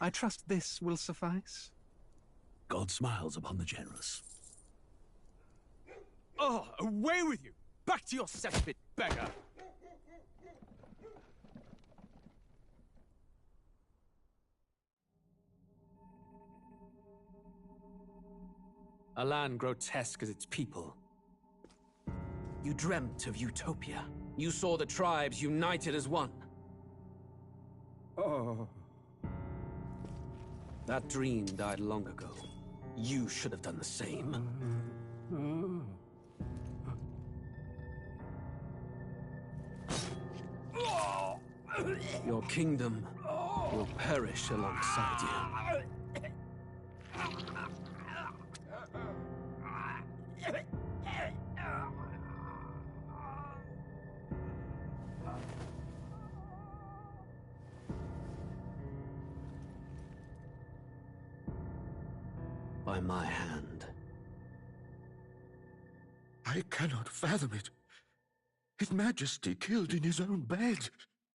I trust this will suffice? God smiles upon the generous. Oh, away with you! Back to your cesspit, beggar! A land grotesque as its people. You dreamt of utopia. You saw the tribes united as one. Oh. That dream died long ago. You should have done the same. Your kingdom will perish alongside you. By my hand. I cannot fathom it. His Majesty killed in his own bed.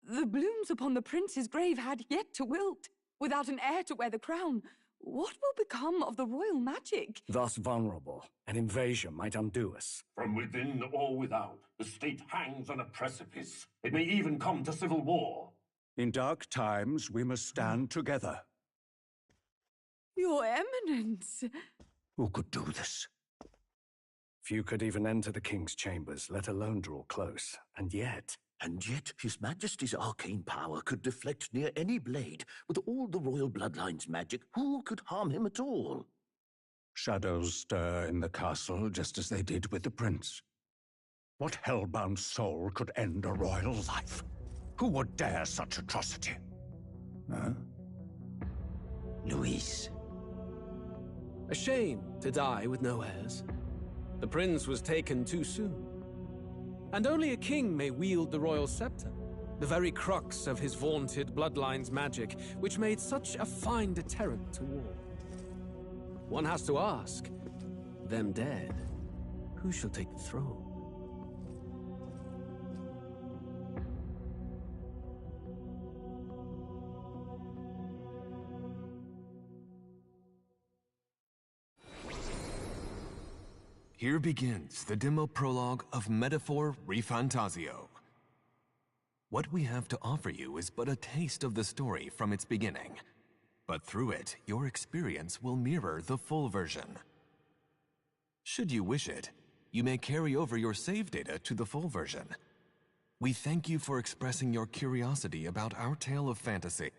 The blooms upon the prince's grave had yet to wilt. Without an heir to wear the crown, what will become of the royal magic? Thus vulnerable, an invasion might undo us. From within or without, the state hangs on a precipice. It may even come to civil war. In dark times, we must stand together. Your Eminence! Who could do this? Few could even enter the king's chambers, let alone draw close. And yet His Majesty's arcane power could deflect near any blade. With all the royal bloodline's magic, who could harm him at all? shadows stir in the castle just as they did with the prince. What hellbound soul could end a royal life? Who would dare such atrocity? Huh? Luis. A shame to die with no heirs. The prince was taken too soon. And only a king may wield the royal scepter, the very crux of his vaunted bloodline's magic, which made such a fine deterrent to war. One has to ask, them dead, who shall take the throne? Here begins the demo prologue of Metaphor ReFantazio. What we have to offer you is but a taste of the story from its beginning, but through it, your experience will mirror the full version. Should you wish it, you may carry over your save data to the full version. We thank you for expressing your curiosity about our tale of fantasy.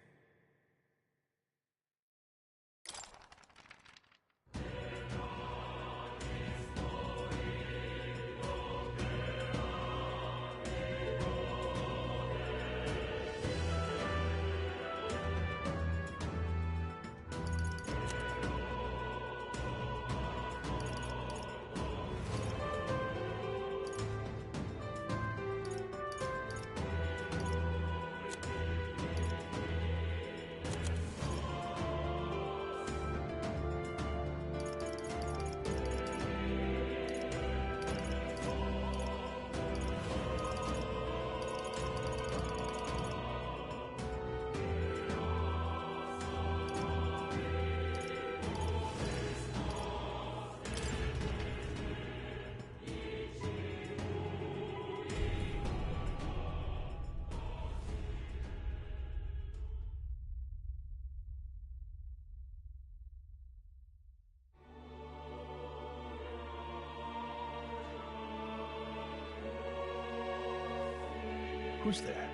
Who's there?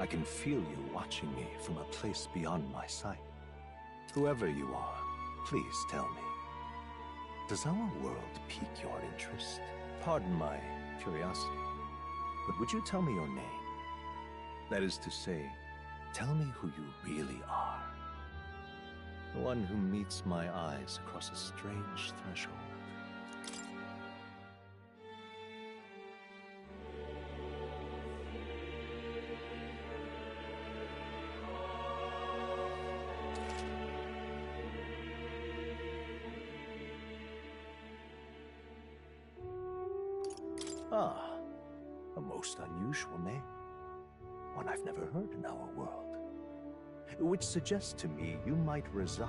I can feel you watching me from a place beyond my sight. Whoever you are, please tell me. Does our world pique your interest? Pardon my curiosity, but would you tell me your name? That is to say, tell me who you really are. The one who meets my eyes across a strange threshold. Ah, a most unusual name. One I've never heard in our world. which suggests to me you might reside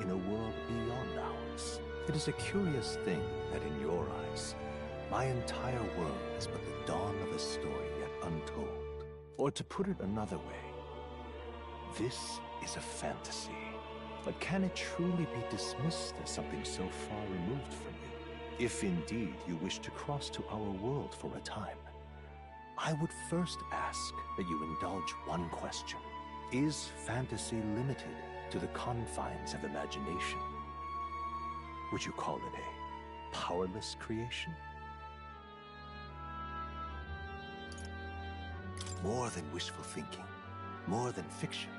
in a world beyond ours. It is a curious thing that in your eyes, my entire world is but the dawn of a story yet untold. Or to put it another way, this is a fantasy. But can it truly be dismissed as something so far removed from you? If indeed you wish to cross to our world for a time, I would first ask that you indulge one question. Is fantasy limited to the confines of imagination? Would you call it a powerless creation? More than wishful thinking, more than fiction.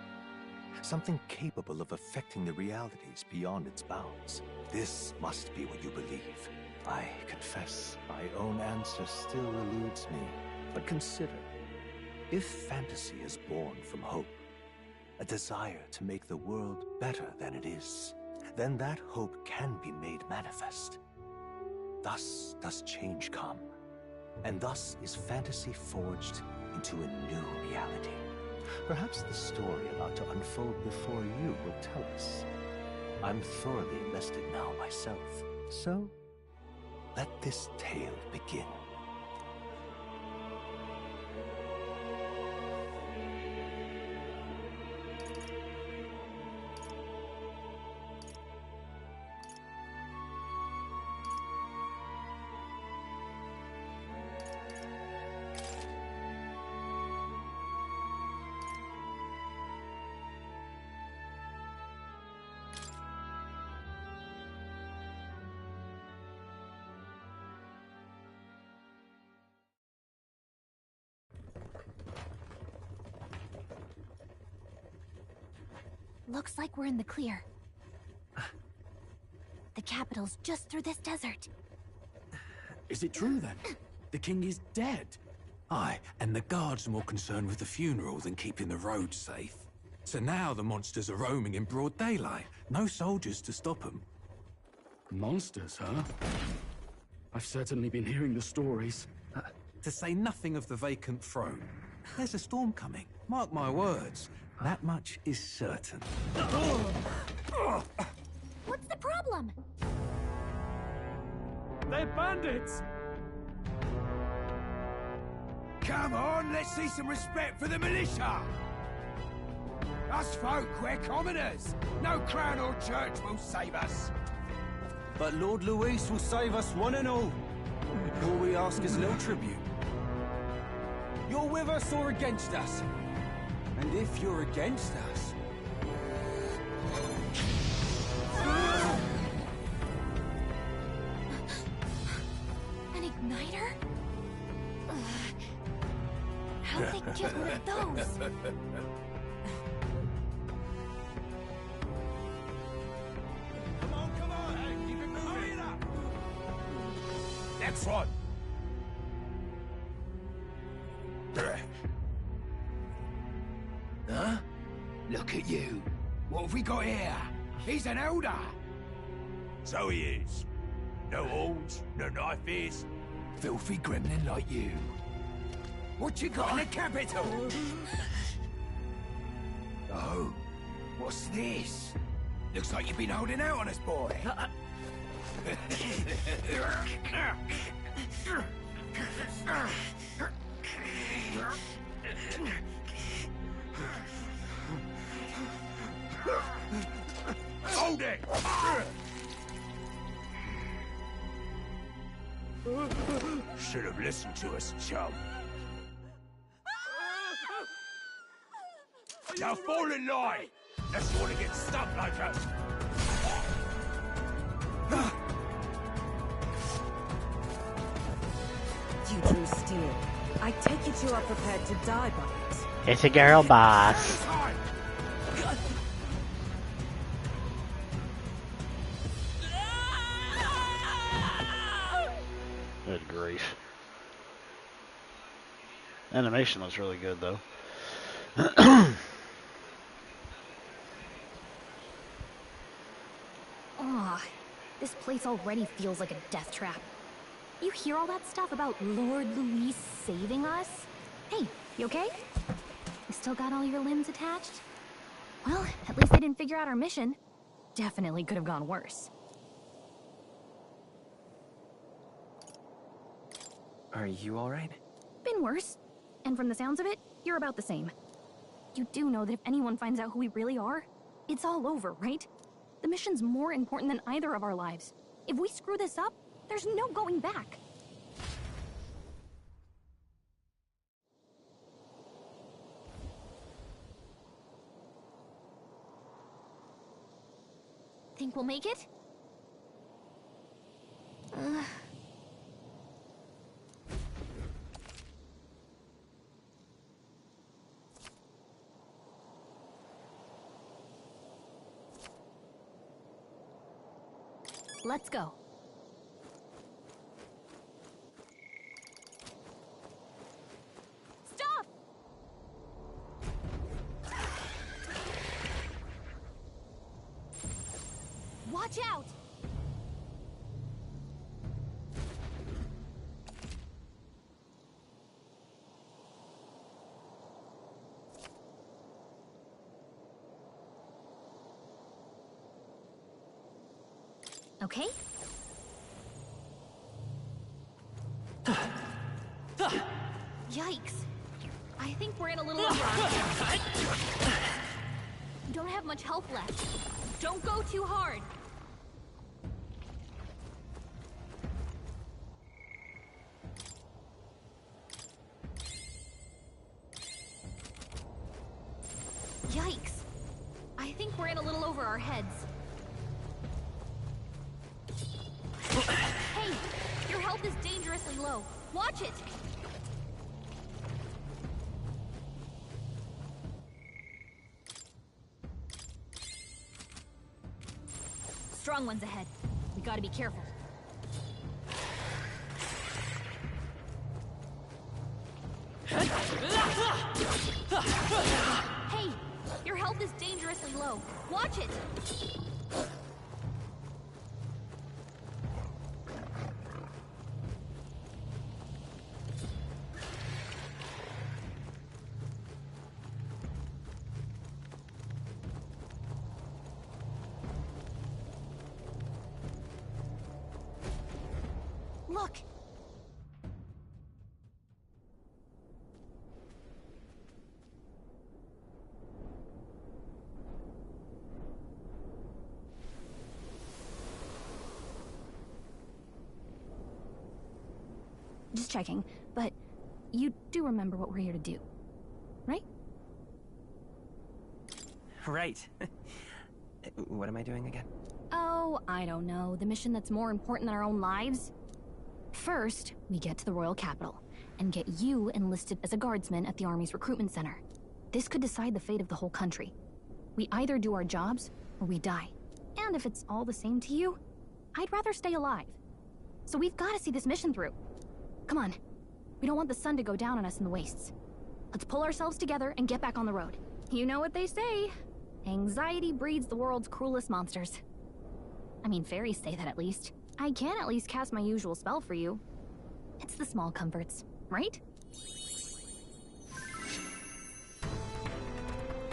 Something capable of affecting the realities beyond its bounds. This must be what you believe. I confess, my own answer still eludes me. But consider, if fantasy is born from hope, a desire to make the world better than it is, then that hope can be made manifest. Thus does change come, and thus is fantasy forged into a new reality. Perhaps the story about to unfold before you will tell us. I'm thoroughly invested now myself, so let this tale begin. Looks like we're in the clear. The capital's just through this desert. Is it true then? The king is dead? Aye, and the guards are more concerned with the funeral than keeping the roads safe. So now the monsters are roaming in broad daylight. No soldiers to stop them. Monsters, huh? I've certainly been hearing the stories. To say nothing of the vacant throne. There's a storm coming. Mark my words. That much is certain. What's the problem? They're bandits! Come on, let's see some respect for the militia! Us folk, we're commoners! No crown or church will save us! But Lord Luis will save us one and all. All we ask is a little tribute. You're with us or against us? And if you're against us... An igniter? How'd they get one of those? Come on, hey, keep it moving! Hurry it up! Next one! Huh? Look at you. What have we got here? He's an elder. So he is. No horns, no knifes. Filthy gremlin like you. What you got in the capital? Oh, what's this? Looks like you've been holding out on us, boy. Hold it! Should have listened to us, chum. Now fall in line! Unless you want to get stuck like us! You drew steel. I take it you are prepared to die by it. It's a girl boss. Good grief. Animation looks really good though. Aw, this place already feels like a death trap. You hear all that stuff about Lord Luis saving us? Hey, you okay? You still got all your limbs attached? Well, at least they didn't figure out our mission. Definitely could have gone worse. Are you alright? Been worse. And from the sounds of it, you're about the same. You do know that if anyone finds out who we really are, it's all over, right? The mission's more important than either of our lives. If we screw this up, there's no going back. Think we'll make it? Let's go. Stop! Watch out! Okay? Yikes. I think we're in a little over. You don't have much health left. Don't go too hard. Yikes. I think we're in a little over our heads. Hey, your health is dangerously low. Watch it! Strong ones ahead. We gotta be careful. Hey, your health is dangerously low. Watch it! Look! Just checking, but you do remember what we're here to do, right? Right. What am I doing again? Oh, I don't know. The mission that's more important than our own lives? First, we get to the Royal Capital and get you enlisted as a guardsman at the Army's recruitment center. This could decide the fate of the whole country. We either do our jobs or we die. And if it's all the same to you, I'd rather stay alive. So we've got to see this mission through. Come on. We don't want the sun to go down on us in the wastes. Let's pull ourselves together and get back on the road. You know what they say. Anxiety breeds the world's cruelest monsters. I mean, fairies say that at least. I can at least cast my usual spell for you. It's the small comforts, right?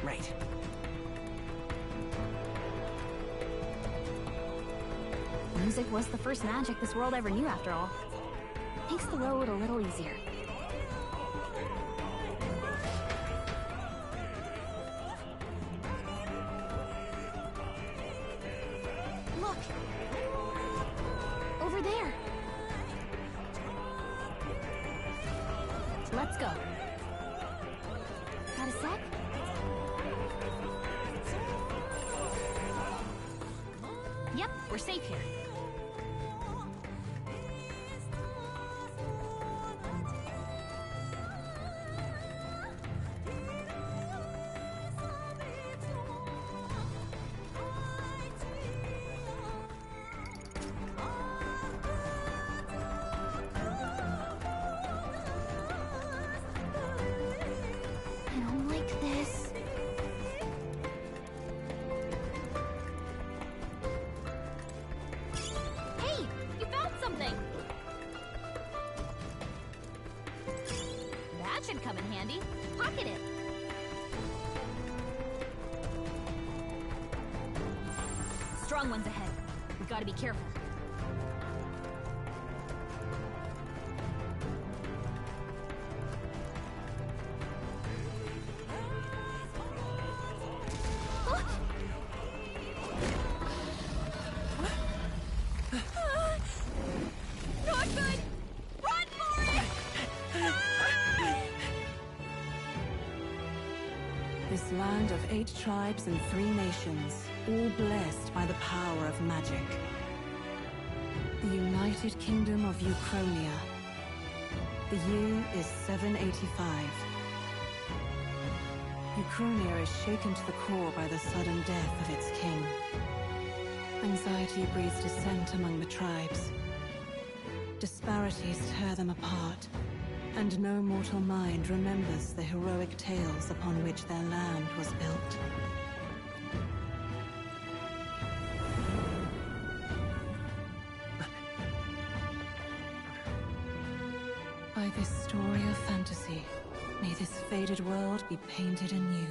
Right. Music was the first magic this world ever knew, after all. Makes the road a little easier. Look! Over there! Let's go. Got a sec? Yep, we're safe here. Should come in handy. Pocket it. strong ones ahead. We gotta be careful. Not good! Run for it! This land of 8 tribes and 3 nations, all blessed by the power of magic. The United Kingdom of Ukronia. The year is 785. Ukronia is shaken to the core by the sudden death of its king. Anxiety breeds dissent among the tribes. Disparities tear them apart, and no mortal mind remembers the heroic tales upon which their land was built. By this story of fantasy, may this faded world be painted anew.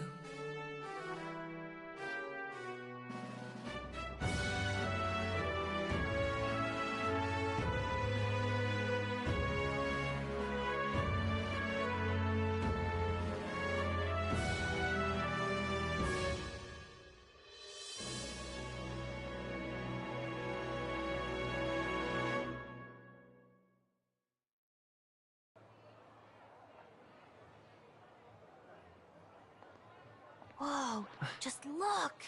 Whoa, just look!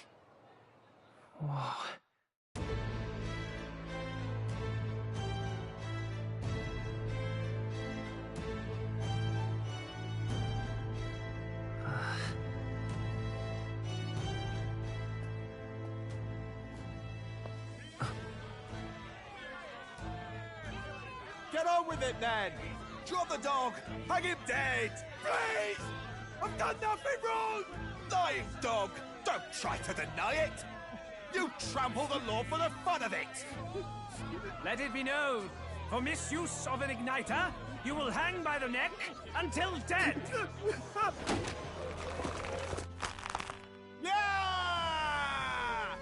Whoa. Get on with it, then! Drop the dog! Hang him dead! Please! I've done nothing wrong! Naive dog! Don't try to deny it! You trample the law for the fun of it! Let it be known, for misuse of an igniter, you will hang by the neck until dead! Yeah!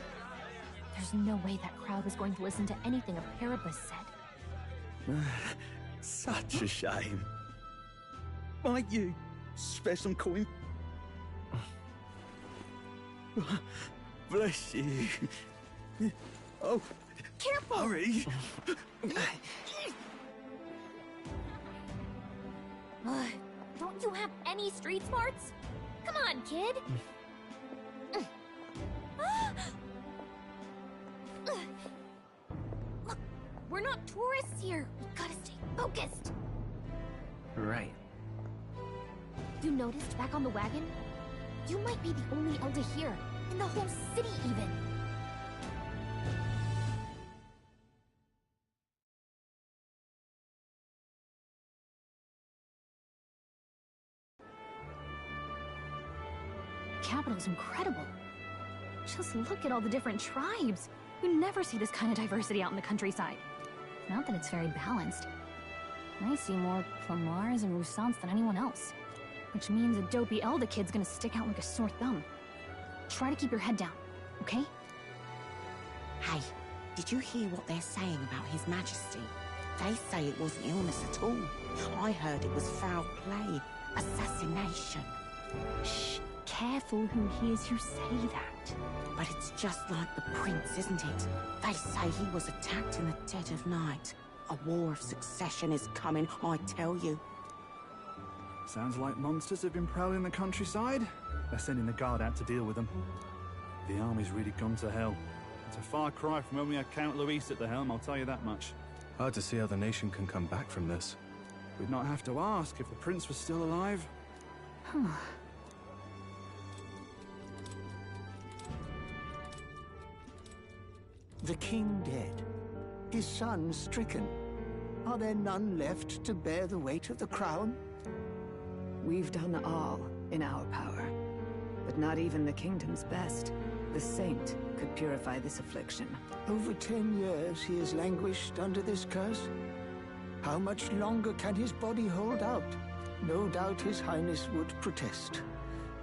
There's no way that crowd was going to listen to anything a Paribus said. Such a shame. Might you spare some coin? Bless you. Oh, careful! Hurry! Don't you have any street smarts? Come on, kid! Look, we're not tourists here. We gotta stay focused. Right. You noticed back on the wagon? You might be the only elder here, in the whole city even. Capital's incredible. Just look at all the different tribes. You never see this kind of diversity out in the countryside. Not that it's very balanced. I see more Plamars and Roussants than anyone else. Which means a dopey Elder kid's gonna stick out like a sore thumb. Try to keep your head down, okay? Hey, did you hear what they're saying about His Majesty? They say it wasn't illness at all. I heard it was foul play, assassination. Shh, careful who hears you say that. But it's just like the prince, isn't it? They say he was attacked in the dead of night. A war of succession is coming, I tell you. Sounds like monsters have been prowling the countryside. They're sending the guard out to deal with them. The army's really gone to hell. It's a far cry from when we had Count Luis at the helm, I'll tell you that much. Hard to see how the nation can come back from this. We'd not have to ask if the prince was still alive. The king dead, his son stricken. Are there none left to bear the weight of the crown? We've done all in our power, but not even the kingdom's best. The saint could purify this affliction. Over 10 years he has languished under this curse. How much longer can his body hold out? No doubt his highness would protest.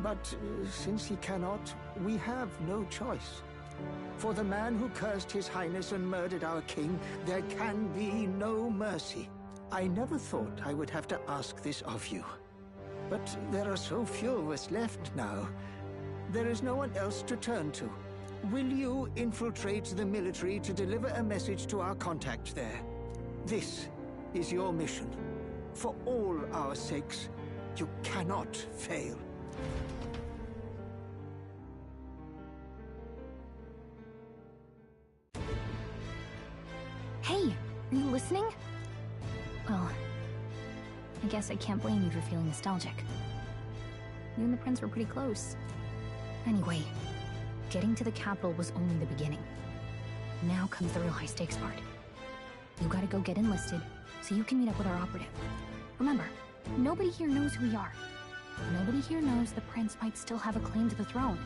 But since he cannot, we have no choice. For the man who cursed His Highness and murdered our king, there can be no mercy. I never thought I would have to ask this of you. But there are so few of us left now. There is no one else to turn to. Will you infiltrate the military to deliver a message to our contact there? This is your mission. For all our sakes, you cannot fail. Hey, are you listening? Well, I guess I can't blame you for feeling nostalgic. You and the prince were pretty close. Anyway, getting to the capital was only the beginning. Now comes the real high-stakes part. You gotta go get enlisted, so you can meet up with our operative. Remember, nobody here knows who we are. Nobody here knows the prince might still have a claim to the throne.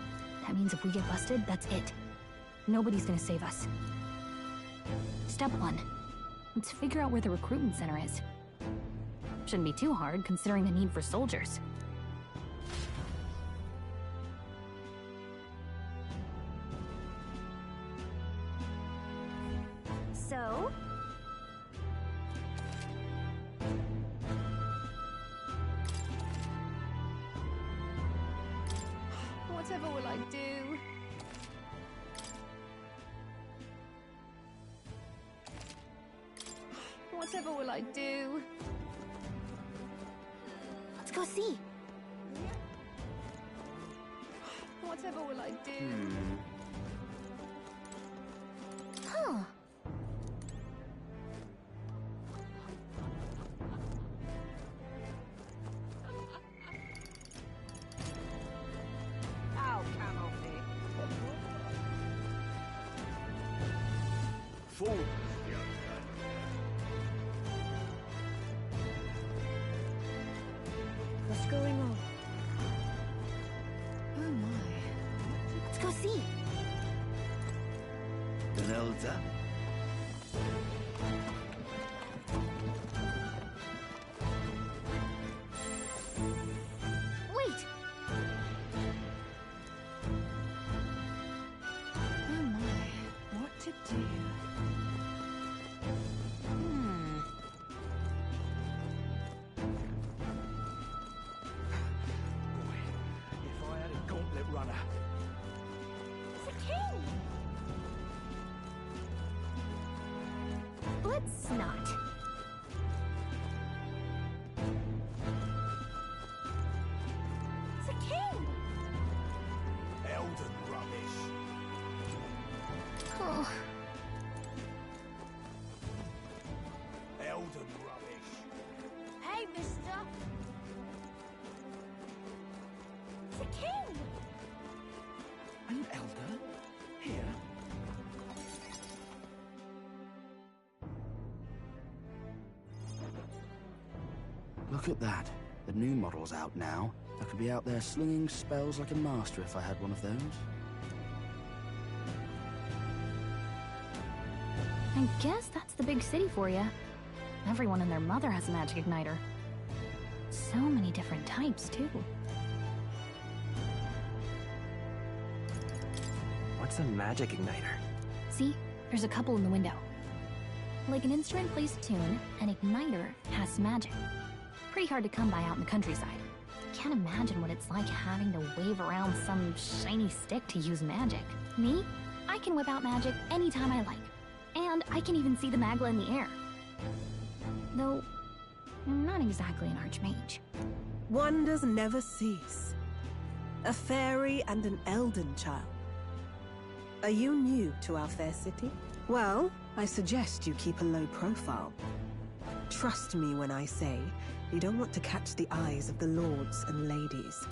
That means if we get busted, that's it. Nobody's gonna save us. Step 1. Let's figure out where the recruitment center is. Shouldn't be too hard, considering the need for soldiers. So? Whatever will I do? Whatever will I do? Let's go see. Whatever will I do? Huh. Oh, come on, Nick. Fool. What's going on? Oh my. Let's go see. An elder? Wait! Oh my. What to do? If I had a gauntlet runner. The king! Let's not. The king! Elden rubbish. Oh. Elden rubbish. Hey, mister. The king! An elder? Here? Look at that. The new model's out now. I could be out there slinging spells like a master if I had one of those. I guess that's the big city for you. Everyone and their mother has a magic igniter. So many different types, too. What's a magic igniter? See? There's a couple in the window. Like an instrument plays a tune, an igniter has magic. Pretty hard to come by out in the countryside. Can't imagine what it's like having to wave around some shiny stick to use magic. Me? I can whip out magic anytime I like. And I can even see the Magla in the air. Though, I'm not exactly an archmage. Wonders never cease. A fairy and an Elden child. Are you new to our fair city? Well, I suggest you keep a low profile. Trust me when I say you don't want to catch the eyes of the lords and ladies.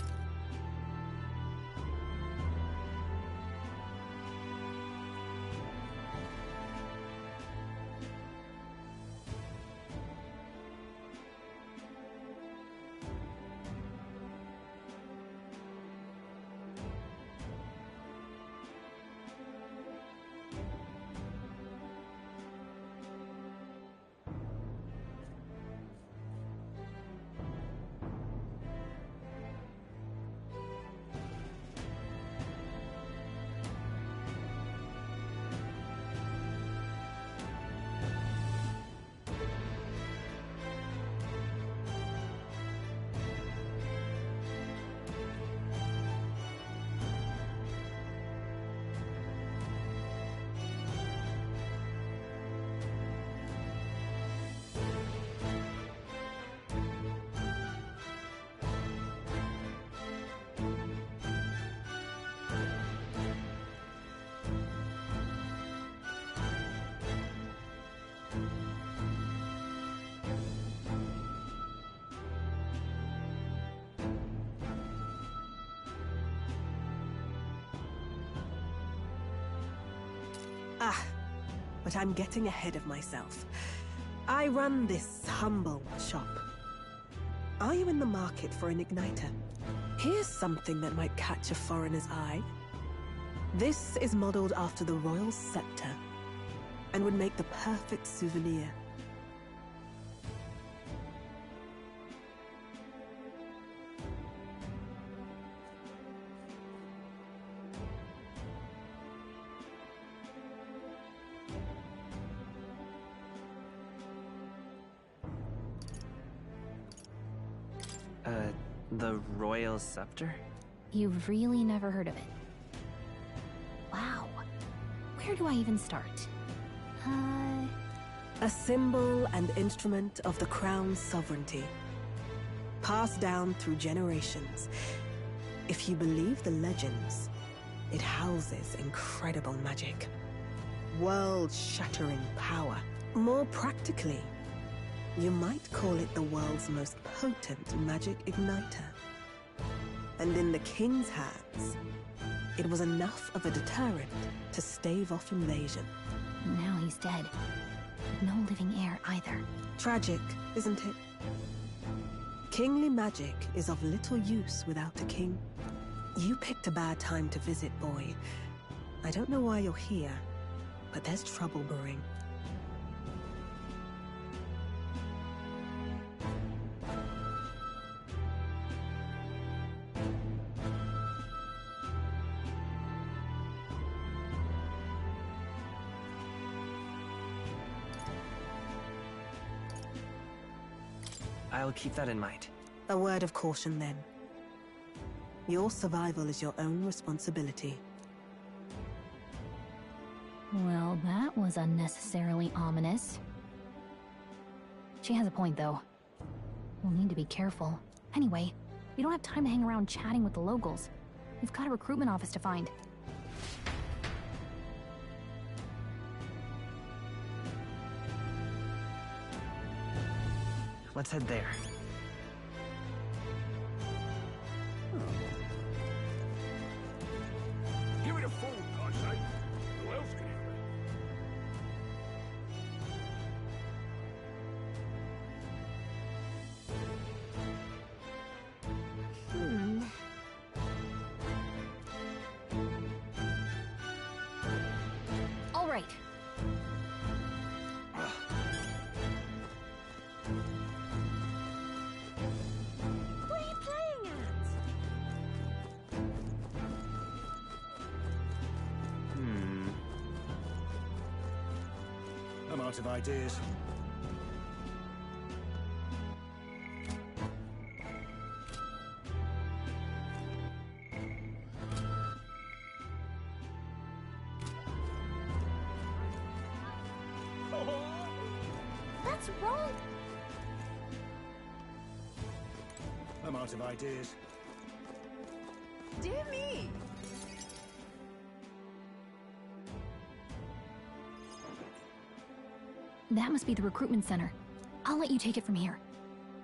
But I'm getting ahead of myself. I run this humble shop. Are you in the market for an igniter? Here's something that might catch a foreigner's eye. This is modeled after the royal scepter and would make the perfect souvenir. The royal scepter? You've really never heard of it? Wow. Where do I even start? A symbol and instrument of the crown's sovereignty. Passed down through generations. If you believe the legends, it houses incredible magic. World-shattering power. More practically, you might call it the world's most potent magic igniter. And in the king's hands, it was enough of a deterrent to stave off invasion. Now he's dead. No living heir either. Tragic, isn't it? Kingly magic is of little use without a king. You picked a bad time to visit, boy. I don't know why you're here, but there's trouble brewing. I'll keep that in mind. A word of caution, then. Your survival is your own responsibility. Well, that was unnecessarily ominous. She has a point, though. We'll need to be careful. Anyway, we don't have time to hang around chatting with the locals. We've got a recruitment office to find. Let's head there. Give it a fool, I say. Who else can All right. I'm out of ideas. That's wrong. I'm out of ideas. Dear me! That must be the recruitment center. I'll let you take it from here.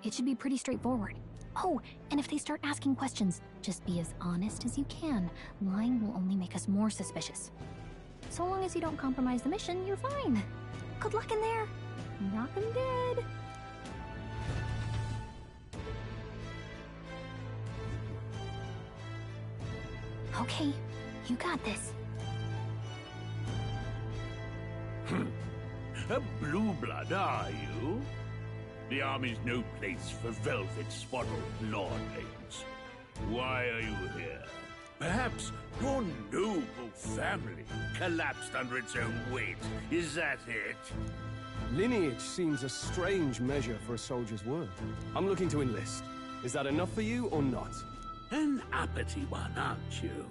It should be pretty straightforward. Oh, and if they start asking questions, just be as honest as you can. Lying will only make us more suspicious. So long as you don't compromise the mission, you're fine. Good luck in there. Knock 'em dead. Okay, you got this. A blue blood, are you? The army's no place for velvet-swaddled lordlings. Why are you here? Perhaps your noble family collapsed under its own weight. Is that it? Lineage seems a strange measure for a soldier's word. I'm looking to enlist. Is that enough for you or not? An uppity one, aren't you?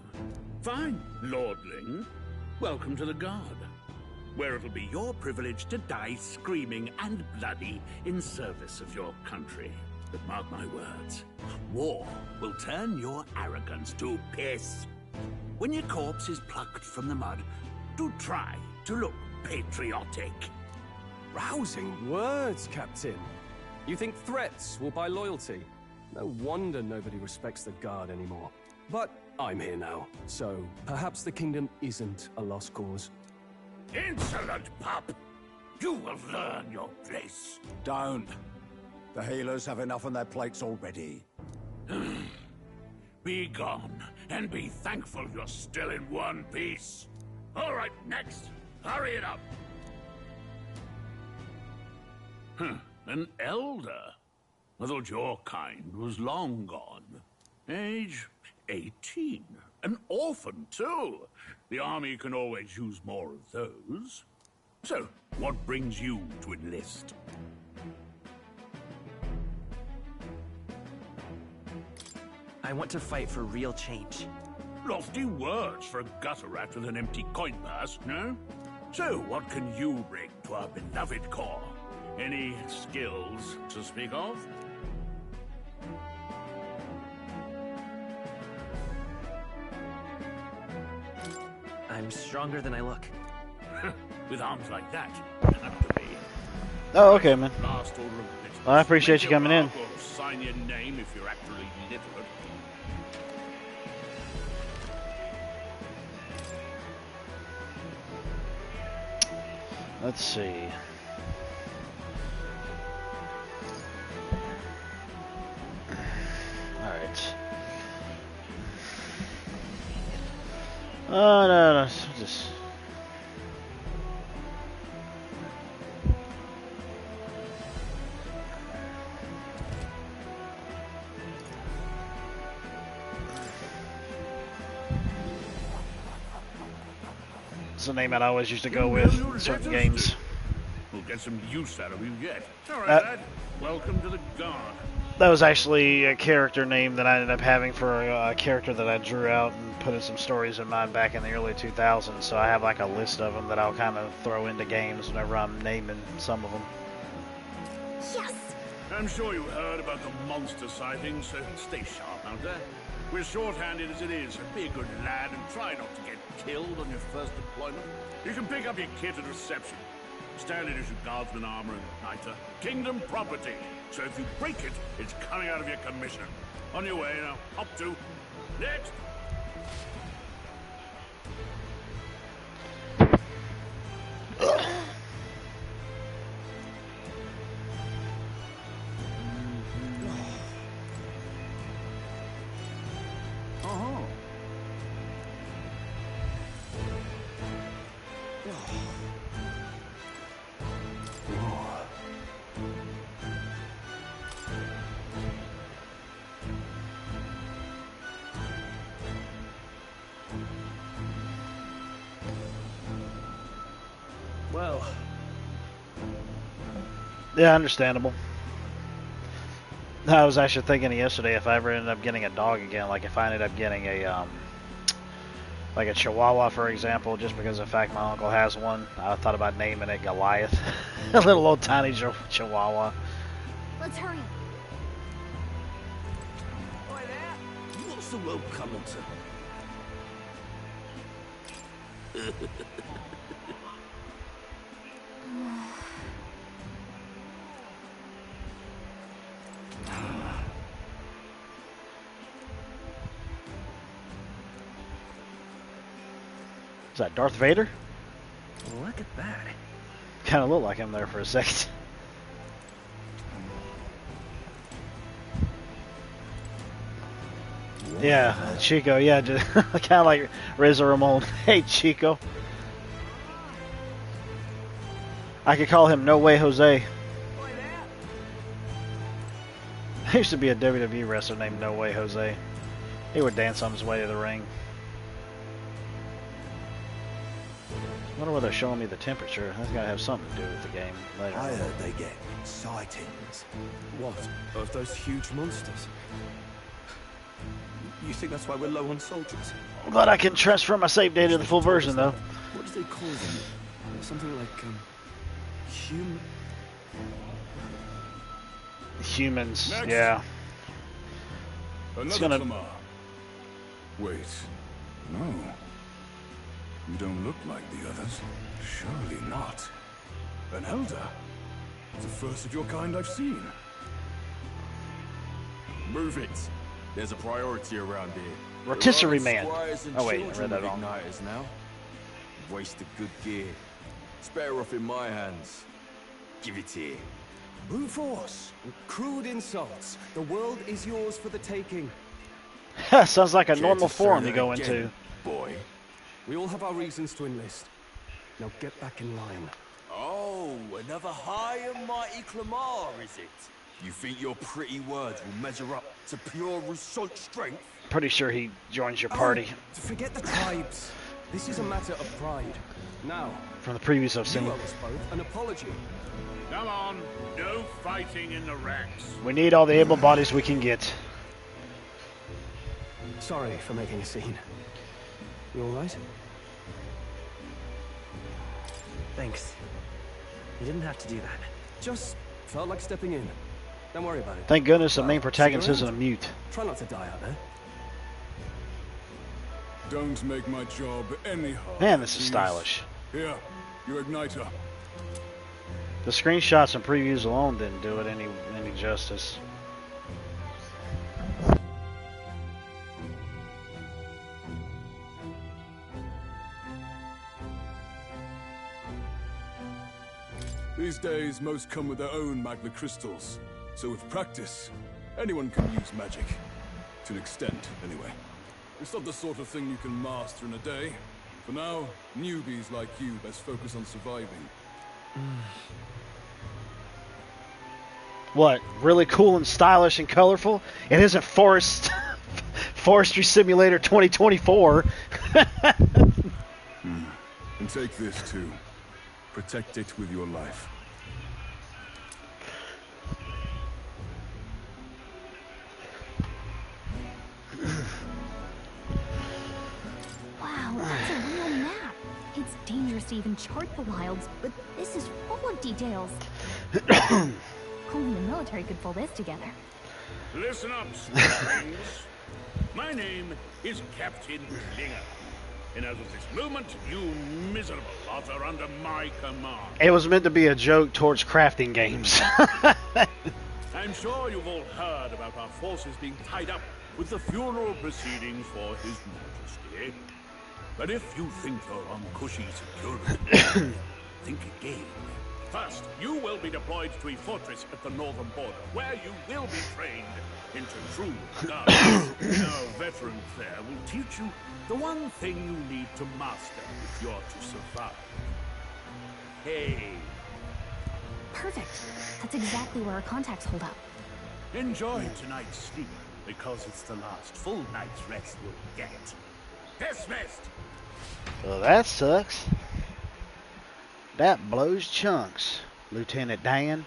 Fine, lordling. Welcome to the Guard, where it'll be your privilege to die screaming and bloody in service of your country. But mark my words, war will turn your arrogance to piss. When your corpse is plucked from the mud, do try to look patriotic. Rousing words, Captain. You think threats will buy loyalty? No wonder nobody respects the Guard anymore. But I'm here now, so perhaps the kingdom isn't a lost cause. Insolent pup! You will learn your place. Don't. The healers have enough on their plates already. Be gone, and be thankful you're still in one piece. All right, next. Hurry it up. An elder? I thought your kind was long gone. Age 18. An orphan, too. The army can always use more of those. So, what brings you to enlist? I want to fight for real change. Lofty words for a gutter rat with an empty coin purse, no? So, what can you bring to our beloved corps? Any skills to speak of? I'm stronger than I look. With arms like that, have to be. Oh, okay, man. Last order of business. Well, I appreciate you coming in. Or sign your name if you're actually literate. Let's see. Alright. Oh, no, just... It's the name I'd always used to go with in certain games. We'll get some use out of you yet. All right, lad. Welcome to the Guard. That was actually a character name that I ended up having for a character that I drew out and put in some stories of mine back in the early 2000s. So I have like a list of them that I'll kind of throw into games whenever I'm naming some of them. Yes! I'm sure you heard about the monster sightings, so stay sharp out there. We're short-handed as it is, so be a good lad and try not to get killed on your first deployment. You can pick up your kit at reception. Standard issue guardsman armor and igniter. Kingdom property. So if you break it, it's coming out of your commission. On your way now. Up to. Next. Well. Yeah, understandable. I was actually thinking yesterday if I ever ended up getting a dog again, like if I ended up getting a like a Chihuahua, for example, just because of the fact my uncle has one, I thought about naming it Goliath. A little old tiny Chihuahua. Let's hurry. What's the world coming to? Is that Darth Vader? Look at that. Kind of looked like him there for a second. Yeah, Chico, yeah, just kind of like Razor Ramon. Hey, Chico. I could call him No Way Jose. There used to be a WWE wrestler named No Way Jose. He would dance on his way to the ring. I wonder why they're showing me the temperature. That's got to have something to do with the game later. I heard they get sightings. What? Of those huge monsters? You think that's why we're low on soldiers? But I can transfer my save data to the full version, though. What do they call them? Something like, Humans, Next. yeah. Another gonna... Lamar. Wait, no. You don't look like the others. Surely not. An elder? The first of your kind I've seen. Move it. There's a priority around here. Rotisserie There are Man. squires and Oh wait, I children read that with wrong. igniters now. Wasted good gear. It's better off in my hands. Give it here. Brute force, crude insults. The world is yours for the taking. Sounds like a normal forum to go into. Boy. We all have our reasons to enlist. Now get back in line. Oh, another high and mighty Clamar, is it? You think your pretty words will measure up to pure Roussault strength? Pretty sure he joins your party. Forget the tribes. This is a matter of pride. Now, From the previews I've you seen. owe us both an apology. Come on, no fighting in the ranks. We need all the able bodies we can get. Sorry for making a scene. You all right? Thanks. You didn't have to do that. Just felt like stepping in. Don't worry about it. Thank goodness the main protagonist isn't a mute. Try not to die out there. Don't make my job any harder. Man, this is please. stylish. Here, your igniter. The screenshots and previews alone didn't do it any justice. These days, most come with their own magna crystals. So with practice, anyone can use magic. To an extent, anyway. It's not the sort of thing you can master in a day. For now, newbies like you best focus on surviving. What? Really cool and stylish and colorful? It isn't Forestry Simulator 2024. And take this too. Protect it with your life. Wow, that's a real map. It's dangerous to even chart the wilds, but this is full of details. Only the military could pull this together. Listen up, Spartans. My name is Captain Klinger. And as of this moment, you miserable lot are under my command. It was meant to be a joke towards crafting games. I'm sure you've all heard about our forces being tied up with the funeral proceedings for His Majesty. But if you think you're on cushy security, think again. First, you will be deployed to a fortress at the northern border, where you will be trained into true guards. Our veterans there will teach you the one thing you need to master if you're to survive. Hey. Perfect. That's exactly where our contacts hold up. Enjoy tonight's sleep, because it's the last full night's rest you'll get. Dismissed! Well, that sucks. That blows chunks, Lieutenant Dan.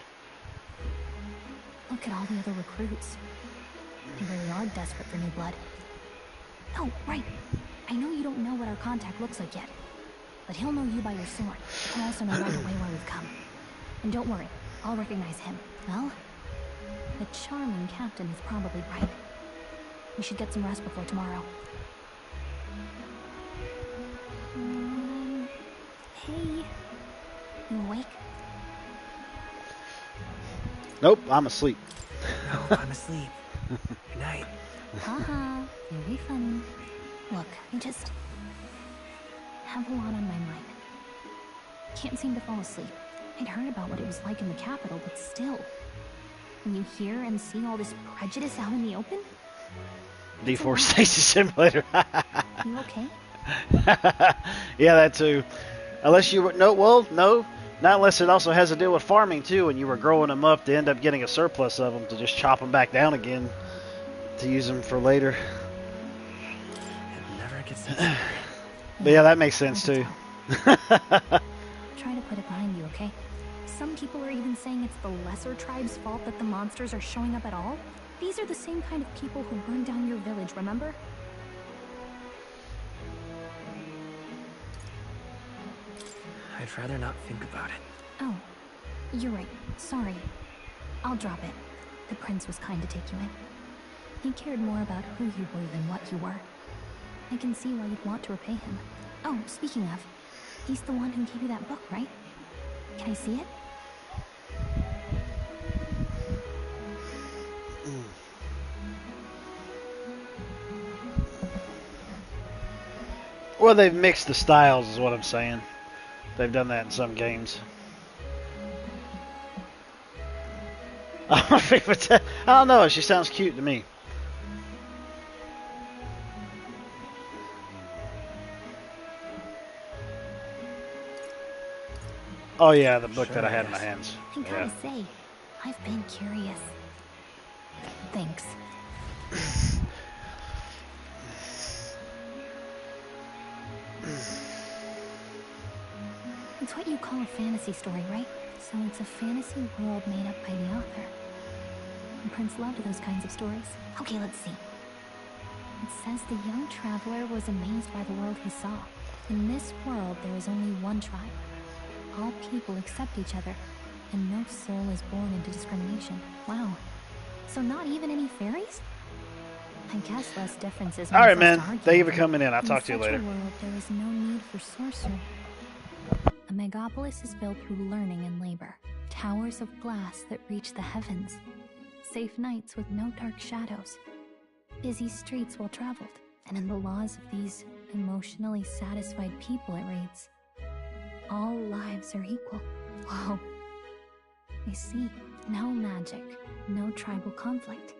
Look at all the other recruits. They really are desperate for new blood. Oh, right. I know you don't know what our contact looks like yet, but he'll know you by your sword. He'll also know right away where we've come. And don't worry, I'll recognize him. Well, the charming captain is probably right. We should get some rest before tomorrow. Hey. You awake? Nope, I'm asleep. No, I'm asleep. Good night. Haha, very funny. Look, I just have a lot on my mind. Can't seem to fall asleep. I'd heard about what it was like in the capital, but still. When you hear and see all this prejudice out in the open? Deforestation Simulator. You okay? Yeah, that too. Unless you were, no, not unless it also has to deal with farming too, and you were growing them up to end up getting a surplus of them to just chop them back down again to use them for later. It never gets easier. But yeah, that makes sense too. Try to put it behind you, okay? Some people are even saying it's the lesser tribe's fault that the monsters are showing up at all. These are the same kind of people who burned down your village, remember? I'd rather not think about it. Oh, you're right. Sorry. I'll drop it. The prince was kind to take you in. He cared more about who you were than what you were. I can see why you'd want to repay him. Oh, speaking of, he's the one who gave you that book, right? Can I see it? Well, they've mixed the styles is what I'm saying. They've done that in some games. I don't know, she sounds cute to me. Oh yeah, the book that I had in my hands. I gotta say, I've been curious. Thanks. It's what you call a fantasy story, right? So it's a fantasy world made up by the author. And Prince loved those kinds of stories. Okay, let's see. It says the young traveler was amazed by the world he saw. In this world, there is only one tribe. All people accept each other, and no soul is born into discrimination. Wow. So not even any fairies? I guess less differences. Alright, man. Thank you for coming in. I'll talk to you later. In such a world, there is no need for sorcery. A megapolis is built through learning and labor. Towers of glass that reach the heavens. Safe nights with no dark shadows. Busy streets well traveled. And in the laws of these emotionally satisfied people, it reads, all lives are equal. Whoa. I see. No magic, no tribal conflict.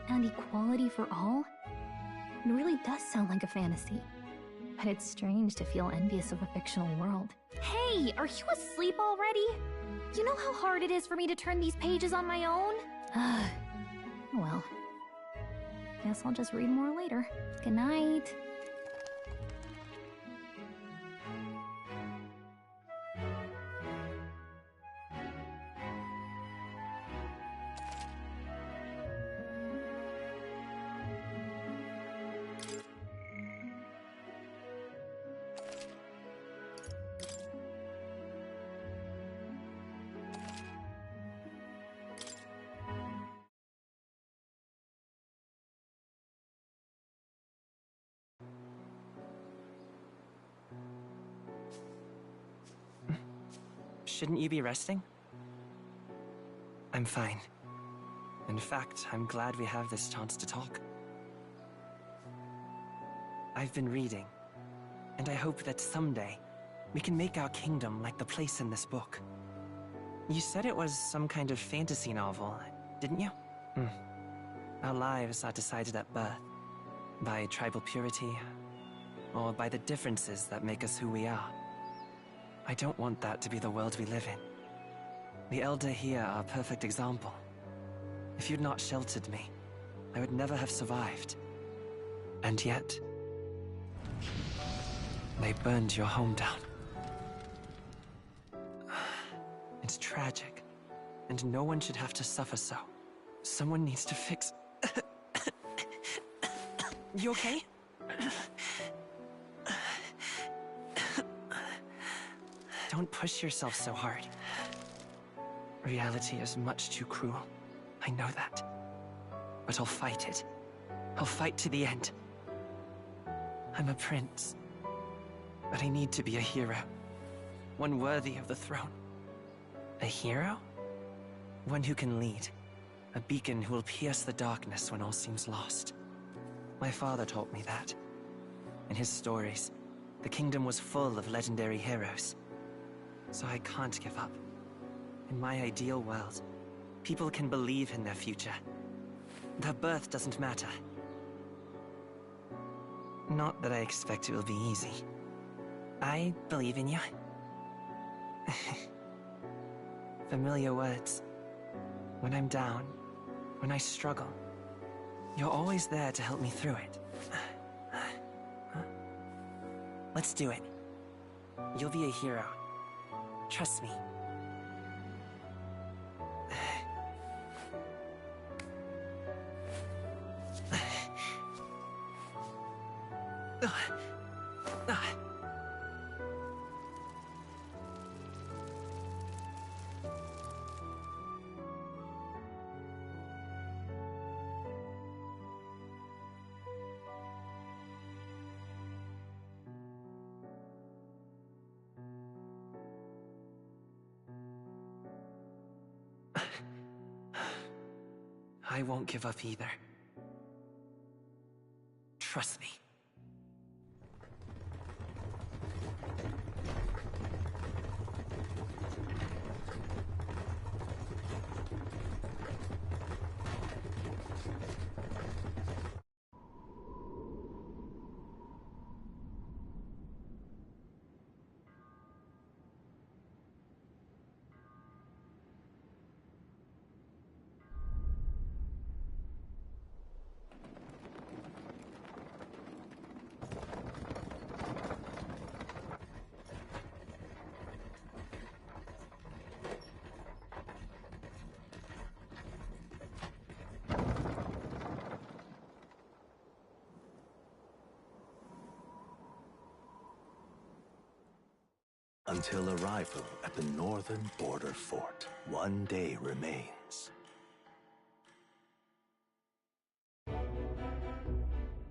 And equality for all? It really does sound like a fantasy. But it's strange to feel envious of a fictional world. Hey, are you asleep already? You know how hard it is for me to turn these pages on my own? Well, guess I'll just read more later. Good night. Shouldn't you be resting? I'm fine. In fact, I'm glad we have this chance to talk. I've been reading, and I hope that someday we can make our kingdom like the place in this book. You said it was some kind of fantasy novel, didn't you? Our lives are decided at birth, by tribal purity, or by the differences that make us who we are. I don't want that to be the world we live in. The Elder here are a perfect example. If you'd not sheltered me, I would never have survived. And yet, they burned your home down. It's tragic, and no one should have to suffer so. Someone needs to fix... You okay? Don't push yourself so hard. Reality is much too cruel. I know that. But I'll fight it. I'll fight to the end. I'm a prince. But I need to be a hero. One worthy of the throne. A hero? One who can lead. A beacon who will pierce the darkness when all seems lost. My father taught me that. In his stories, the kingdom was full of legendary heroes. So I can't give up. In my ideal world, people can believe in their future. Their birth doesn't matter. Not that I expect it will be easy. I believe in you. Familiar words. When I'm down, when I struggle, you're always there to help me through it. Let's do it. You'll be a hero. Trust me. I won't give up either. Trust me. Until arrival at the northern border fort, one day remains.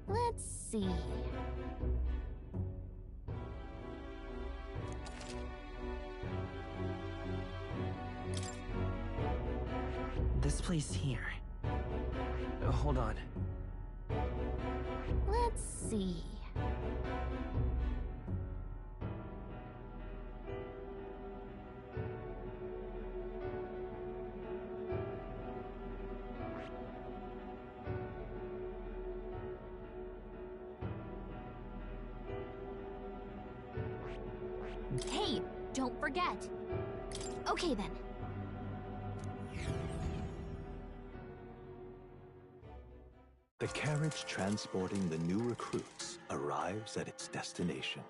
Let's see. This place here. Hold on. Let's see. Hey, don't forget. Okay then. The carriage transporting the new recruits arrives at its destination.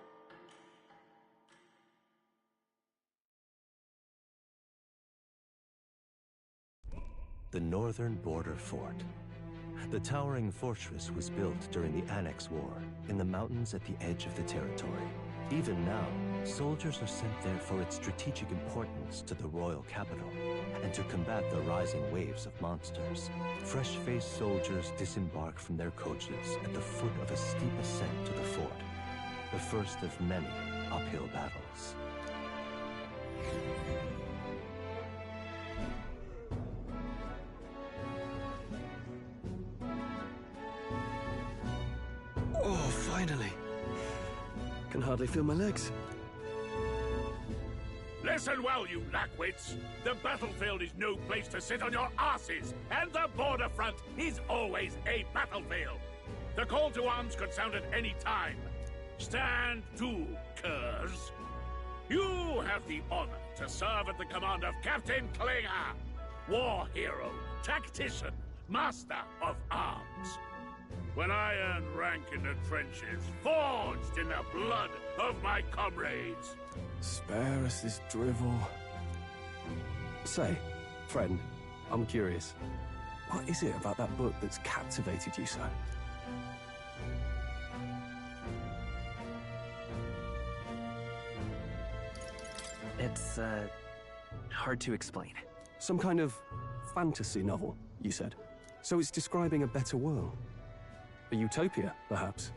The northern border fort. The towering fortress was built during the Annex War in the mountains at the edge of the territory. Even now, soldiers are sent there for its strategic importance to the royal capital and to combat the rising waves of monsters. Fresh-faced soldiers disembark from their coaches at the foot of a steep ascent to the fort, the first of many uphill battles. Oh, finally. Can hardly feel my legs. Listen well, you lackwits. The battlefield is no place to sit on your asses, and the border front is always a battlefield. The call to arms could sound at any time. Stand to, curs. You have the honor to serve at the command of Captain Klinger, war hero, tactician, master of arms. When I earned rank in the trenches, forged in the blood of my comrades. Spare us this drivel. Say, friend, I'm curious. What is it about that book that's captivated you so? It's, hard to explain. Some kind of fantasy novel, you said. So it's describing a better world. A utopia, perhaps.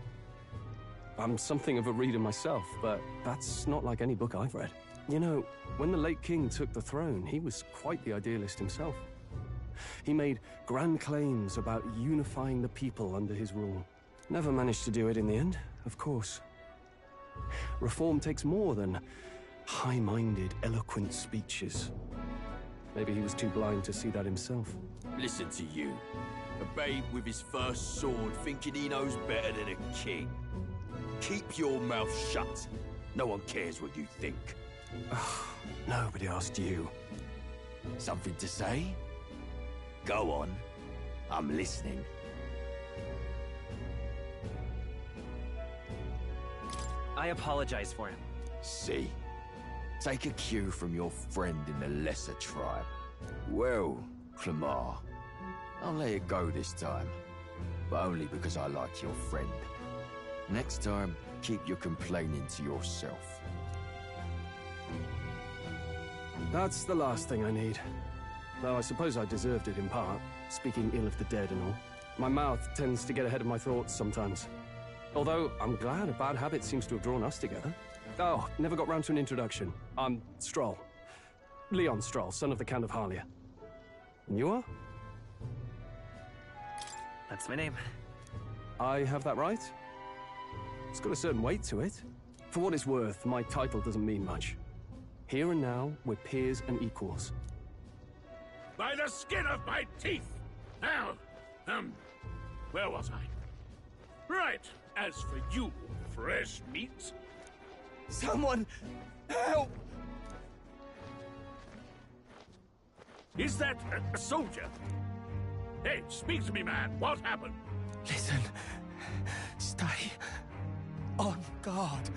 I'm something of a reader myself, but that's not like any book I've read. You know, when the late king took the throne, he was quite the idealist himself. He made grand claims about unifying the people under his rule. Never managed to do it in the end, of course. Reform takes more than high-minded, eloquent speeches. Maybe he was too blind to see that himself. Listen to you. A babe with his first sword thinking he knows better than a king. Keep your mouth shut. No one cares what you think. Nobody asked you. Something to say? Go on. I'm listening. I apologize for him. See? Take a cue from your friend in the lesser tribe. Well, Clemar, I'll let it go this time. But only because I like your friend. Next time, keep your complaining to yourself. That's the last thing I need. Though I suppose I deserved it in part, speaking ill of the dead and all. My mouth tends to get ahead of my thoughts sometimes. Although, I'm glad a bad habit seems to have drawn us together. Oh, never got round to an introduction. I'm Stroll. Leon Stroll, son of the Count of Harlia. And you are? That's my name. I have that right? It's got a certain weight to it. For what it's worth, my title doesn't mean much. Here and now, we're peers and equals. By the skin of my teeth! Now, where was I? Right, as for you, fresh meat... Someone, help! Is that a soldier? Hey, speak to me, man. What happened? Listen. Stay on guard.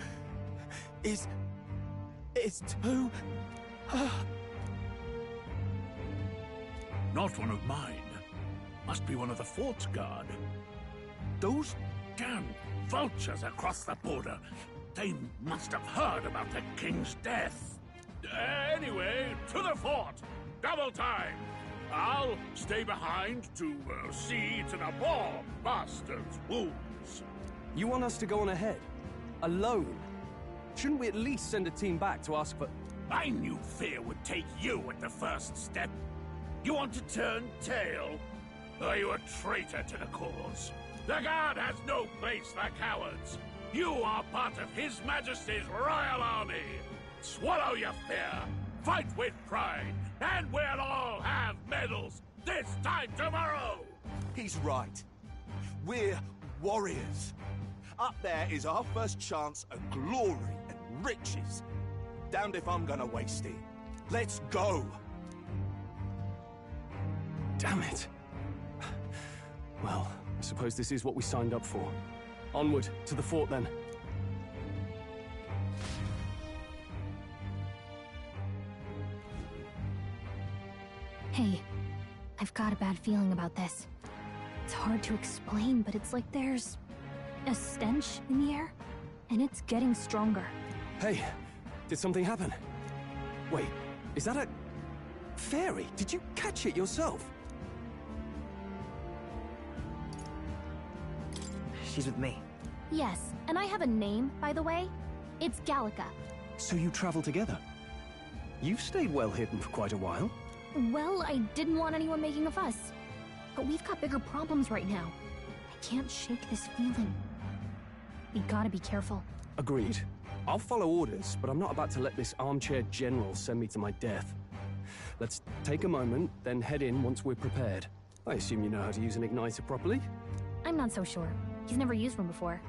It's too... Not one of mine. Must be one of the fort's guard. Those damn vultures across the border. They must have heard about the king's death. Anyway, to the fort! Double time! I'll stay behind to see to the poor bastard's wounds. You want us to go on ahead? Alone? Shouldn't we at least send a team back to ask for... I knew fear would take you at the first step. You want to turn tail? Are you a traitor to the cause? The Guard has no place for cowards. You are part of His Majesty's Royal Army. Swallow your fear, fight with pride, and we'll all have medals this time tomorrow! He's right. We're warriors. Up there is our first chance at glory and riches. Damned if I'm gonna waste it. Let's go! Damn it. Well, I suppose this is what we signed up for. Onward, to the fort then. Hey, I've got a bad feeling about this. It's hard to explain, but it's like there's a stench in the air, and it's getting stronger. Hey, did something happen? Wait, is that a... fairy? Did you catch it yourself? She's with me. Yes, and I have a name, by the way. It's Gallica. So you travel together? You've stayed well hidden for quite a while. Well, I didn't want anyone making a fuss. But we've got bigger problems right now. I can't shake this feeling. We gotta be careful. Agreed. I'll follow orders, but I'm not about to let this armchair general send me to my death. Let's take a moment, then head in once we're prepared. I assume you know how to use an igniter properly? I'm not so sure. He's never used one before.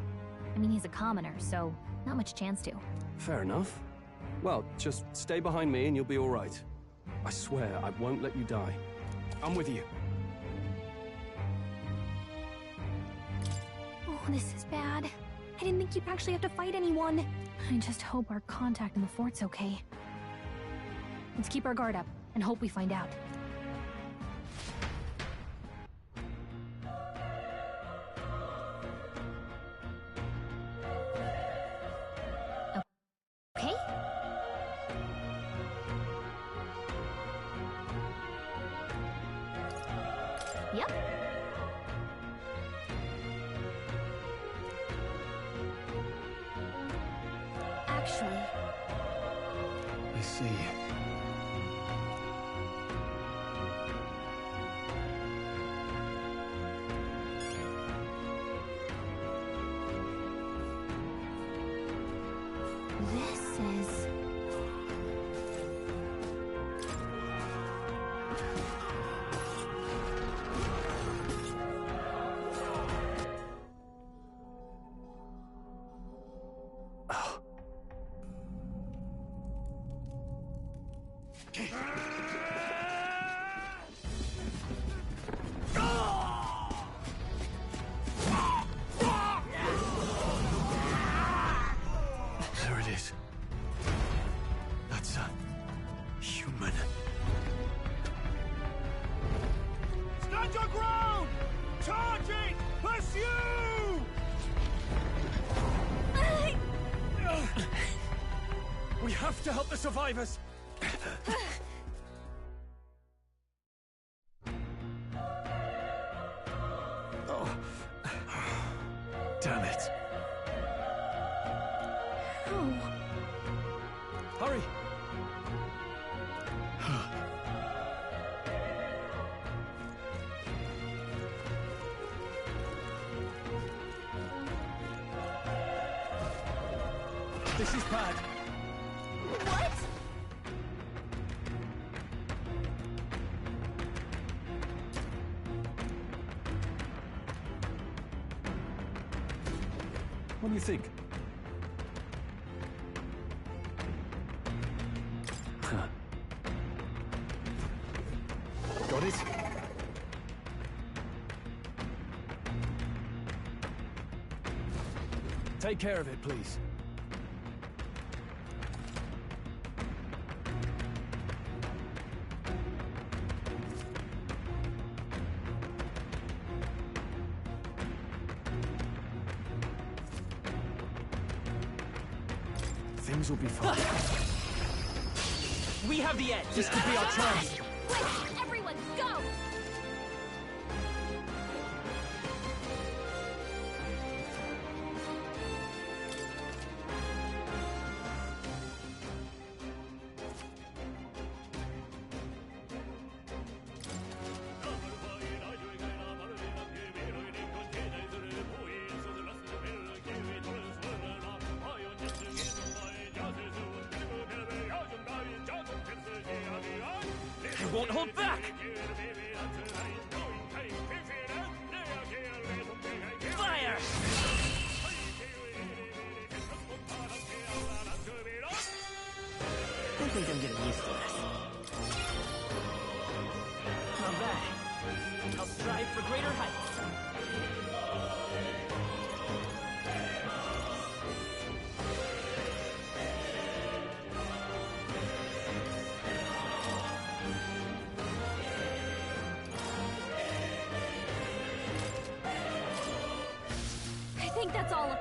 I mean, he's a commoner, so not much chance to. Fair enough. Well, just stay behind me and you'll be all right. I swear I won't let you die. I'm with you. Oh, this is bad. I didn't think you'd actually have to fight anyone. I just hope our contact in the fort's okay. Let's keep our guard up and hope we find out. Okay? Yep. Actually... I see. This is... There it is. That's a... human. Stand your ground! Charging! Pursue! We have to help the survivors! Oh. Damn it. Oh. Hurry! This is bad. What? What do you think? Got it? Take care of it, please. Things will be fine. We have the edge. This could be our chance. Quick, everyone, go! I won't hold back! Fire! I think I'm getting used to this. Not bad. I'll strive for greater heights. I think that's all right!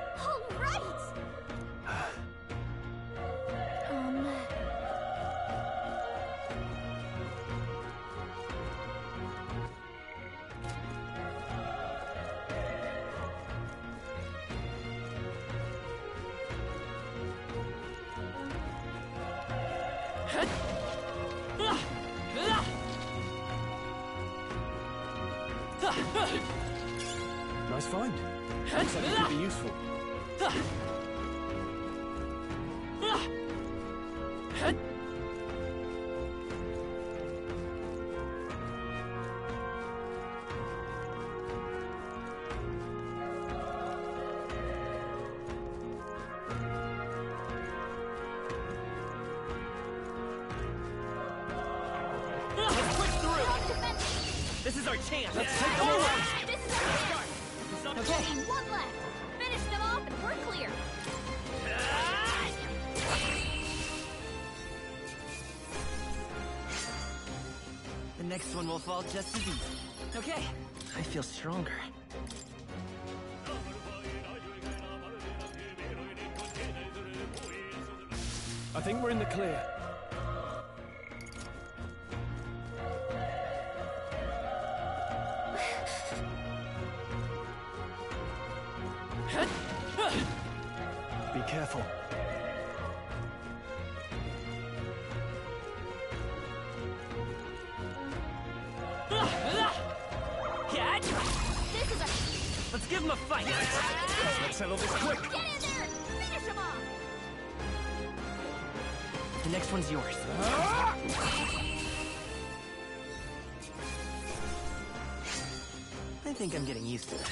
Nice find. Looks like it could be useful. Let's push through! This is our chance! Let's take them away! This is our chance! Okay. One left! Finish them off and we're clear! The next one will fall just as easy. Okay, I feel stronger. I think we're in the clear. Be careful. Catch! This is our... Let's give him a fight! Let's settle this quick! Get in there! Finish him off! The next one's yours. I think I'm getting used to this.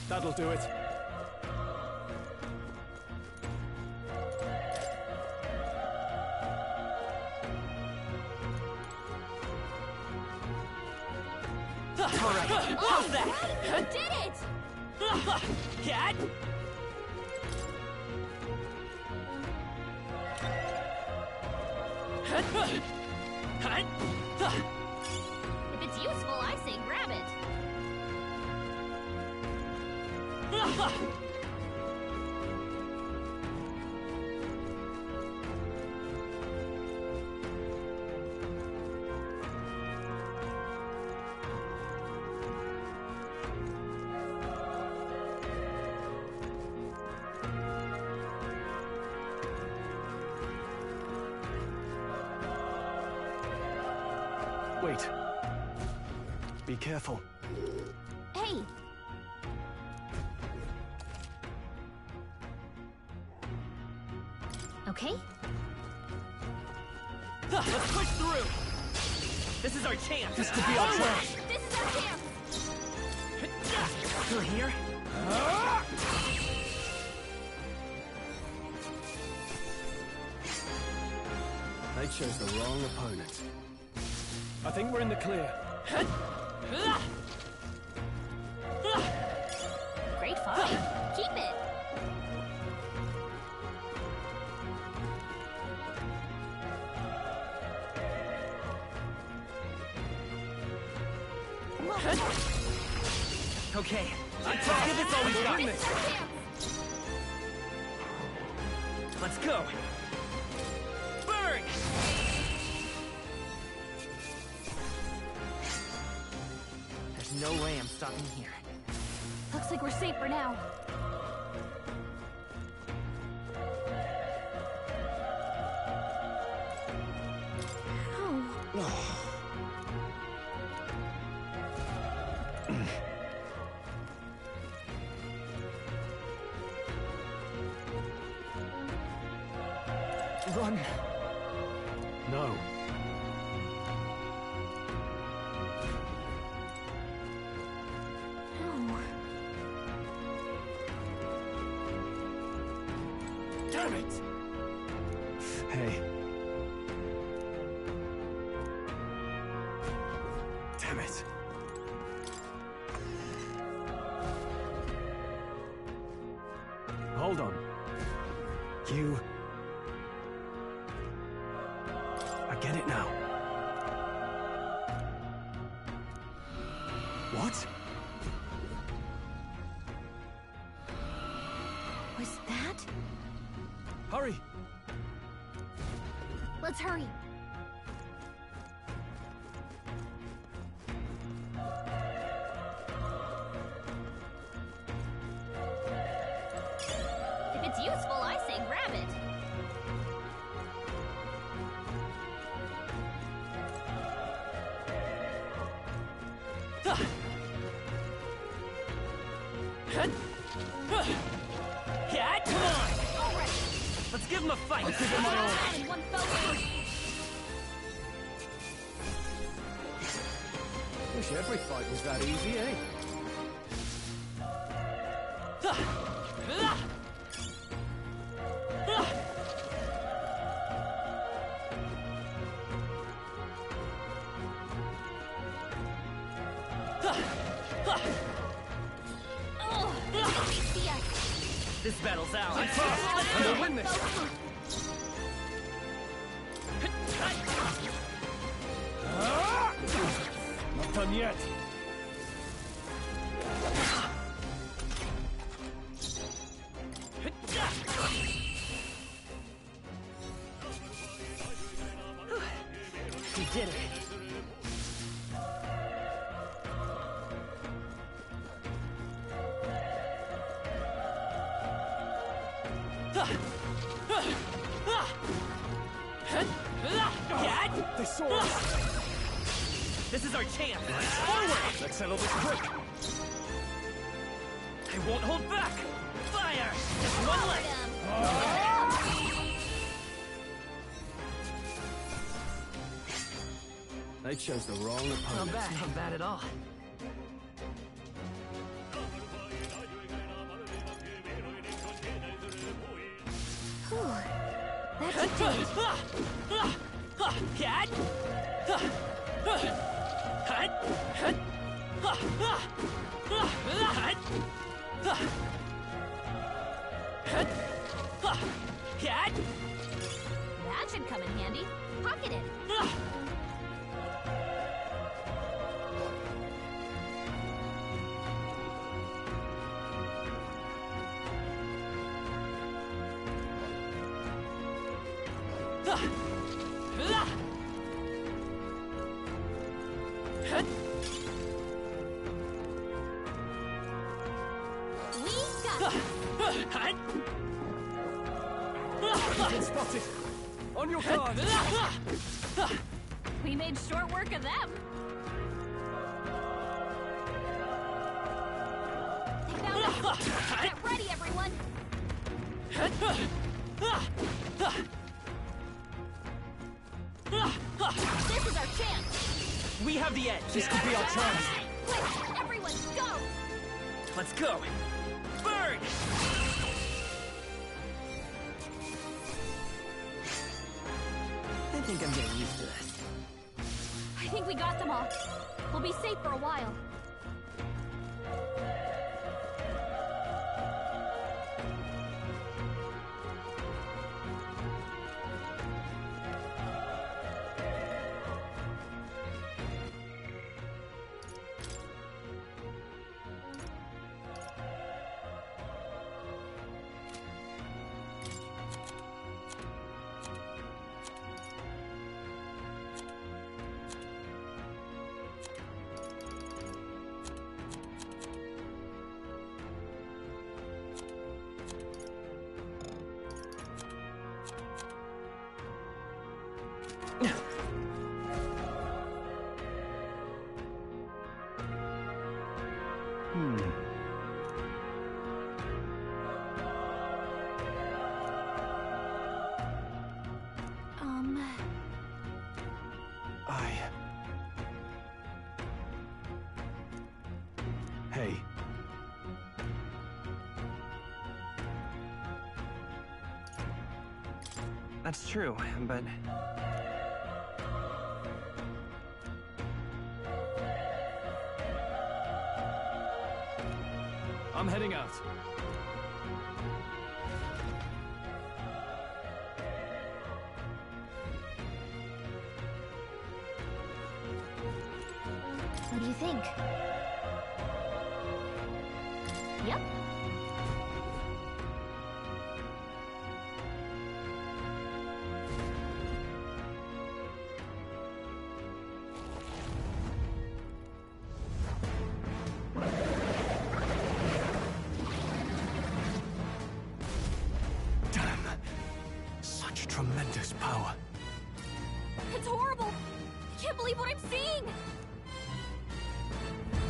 That'll do it. Alright, how's that? You did it! Cat! If it's useful, I say grab it. Wait. Be careful. Hey! Okay? Let's push through! This is our chance! This could be our chance! This is our chance! Still here? They chose the wrong opponent. I think we're in the clear. Great fight. Keep it. Okay, let's give this all we got. Let's go! Burn! There's no way I'm stopping here. Looks like we're safe for now. Run! No. Damn it! Hey. Damn it. Hold on. You... I get it now. What? Was that? Hurry! Let's hurry. If it's useful, I say grab it. Yeah, come on! Let's give him a fight! Let's give him my all! In one fell swoop. Wish every fight was that easy, eh? This battle's ours! I'm gonna win this! Not done yet! We did it! They saw us! This is our chance! Forward! Let's settle this quick! I won't hold back! Fire! Just one leg! They chose the wrong opponent. Not bad at all. That's it. Cat! Cat! That should come in handy. Pocket it. Spotted! On your guard! We made short work of them. They found us. Get ready, everyone. This is our chance. We have the edge. This could be our chance. Quick, everyone, go. Let's go. Burn! I think I'm getting used to this. I think we got them all. We'll be safe for a while. That's true, but... I'm heading out. What do you think? Yep. Damn. Such tremendous power. It's horrible! I can't believe what I'm seeing!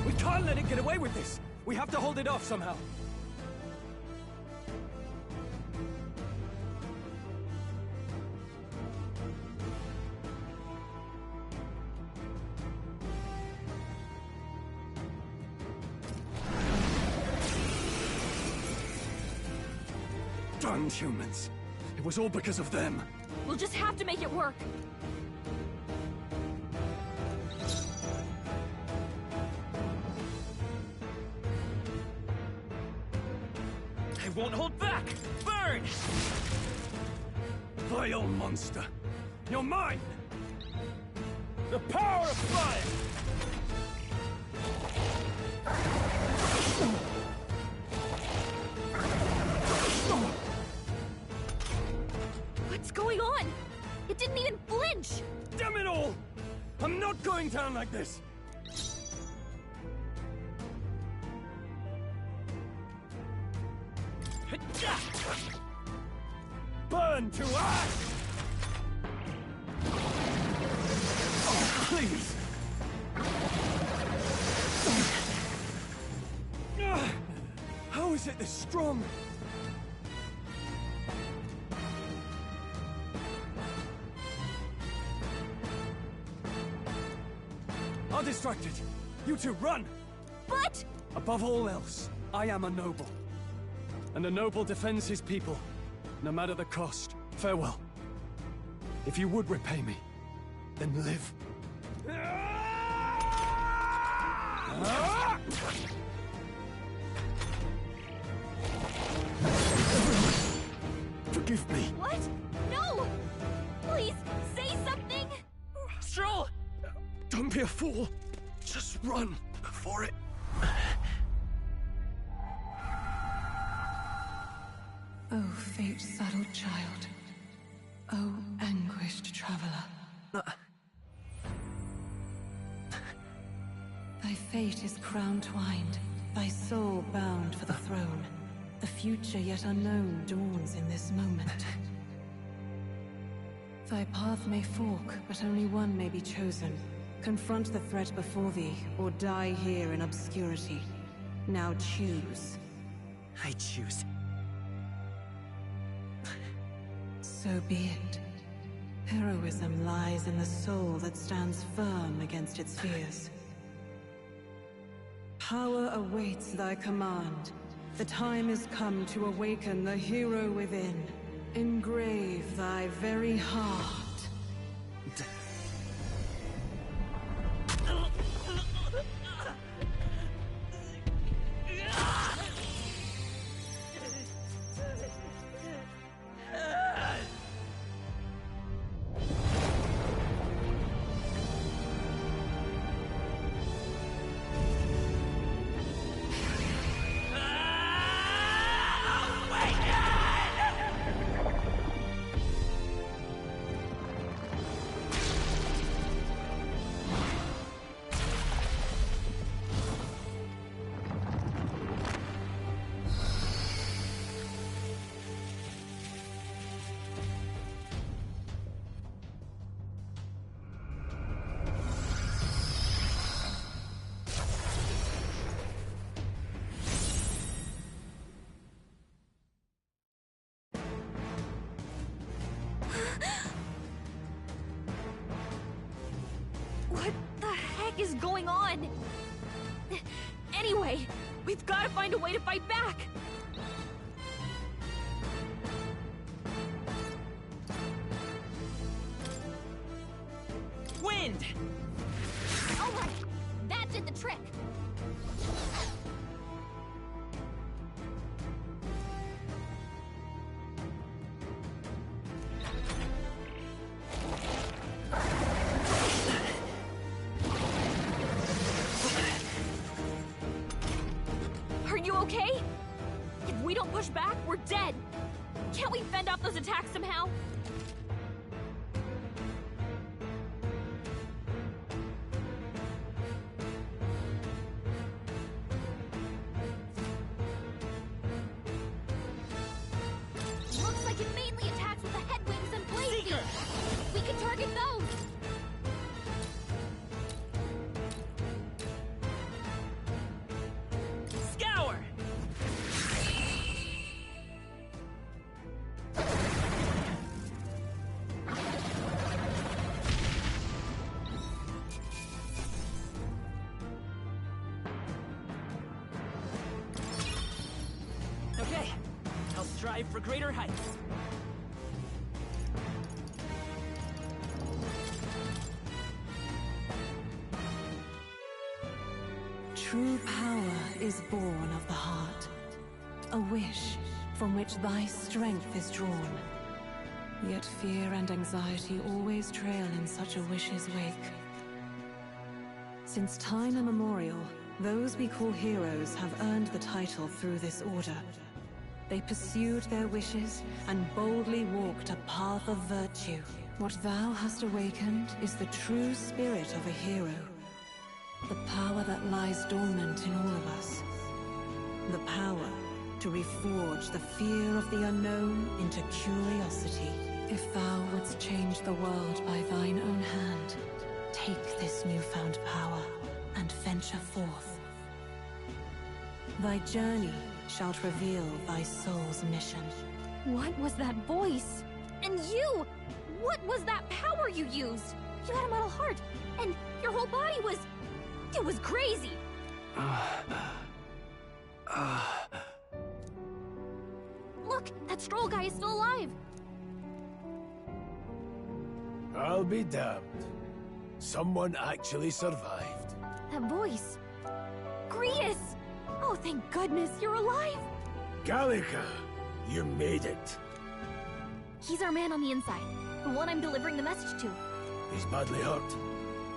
We can't let it get away with this! We have to hold it off somehow. Darn humans. It was all because of them. We'll just have to make it work. I won't hold back! Burn! Vile monster! You're mine! The power of fire! What's going on? It didn't even flinch! Damn it all! I'm not going down like this! Burn to ash! Oh, please! How is it this strong? I'll distract it. You two, run! But... Above all else, I am a noble. And a noble defends his people, no matter the cost. Farewell. If you would repay me, then live. Forgive me. What? No! Please, say something! Stroll! Don't be a fool. Just run before it... Oh, fate-saddled child. Oh, anguished traveler. Thy fate is crown-twined, thy soul bound for the throne. The future yet unknown dawns in this moment. Thy path may fork, but only one may be chosen. Confront the threat before thee, or die here in obscurity. Now choose. I choose. So be it. Heroism lies in the soul that stands firm against its fears. Power awaits thy command. The time is come to awaken the hero within. Engrave thy very heart. What the heck is going on? Anyway, we've got to find a way to fight back! wind! Alright, that did the trick. Are you okay? If we don't push back, we're dead. Can't we fend off those attacks somehow? Looks like it mainly attacks with the headwings and blade feet. We can target those. Scour! Okay, I'll strive for greater heights. True power is born of the heart, a wish from which thy strength is drawn. Yet fear and anxiety always trail in such a wish's wake. Since time immemorial, those we call heroes have earned the title through this order. They pursued their wishes and boldly walked a path of virtue. What thou hast awakened is the true spirit of a hero. The power that lies dormant in all of us. The power to reforge the fear of the unknown into curiosity. If thou wouldst change the world by thine own hand, take this newfound power and venture forth. Thy journey shalt reveal thy soul's mission. What was that voice? And you! What was that power you used? You had a metal heart, and your whole body was... It was crazy! Look, that Stroll guy is still alive! I'll be damned. Someone actually survived. That voice... Grius! Oh, thank goodness, you're alive! Gallica, you made it. He's our man on the inside, the one I'm delivering the message to. He's badly hurt.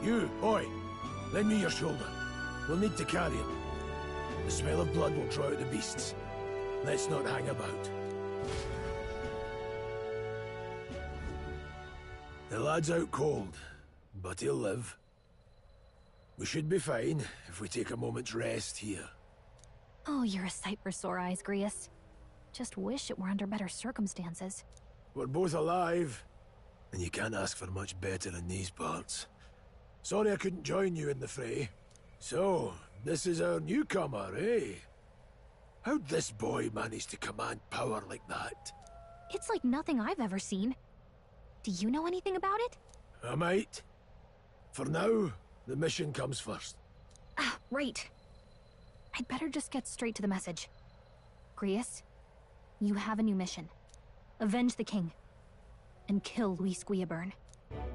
You, boy, lend me your shoulder. We'll need to carry him. The smell of blood will draw out the beasts. Let's not hang about. The lad's out cold, but he'll live. We should be fine if we take a moment's rest here. Oh, you're a sight for sore eyes, Grius. Just wish it were under better circumstances. We're both alive, and you can't ask for much better in these parts. Sorry I couldn't join you in the fray. So, this is our newcomer, eh? How'd this boy manage to command power like that? It's like nothing I've ever seen. Do you know anything about it? I might. For now, the mission comes first. Ah, right. I'd better just get straight to the message. Grius, you have a new mission. Avenge the king. And kill Luis Guillaburn.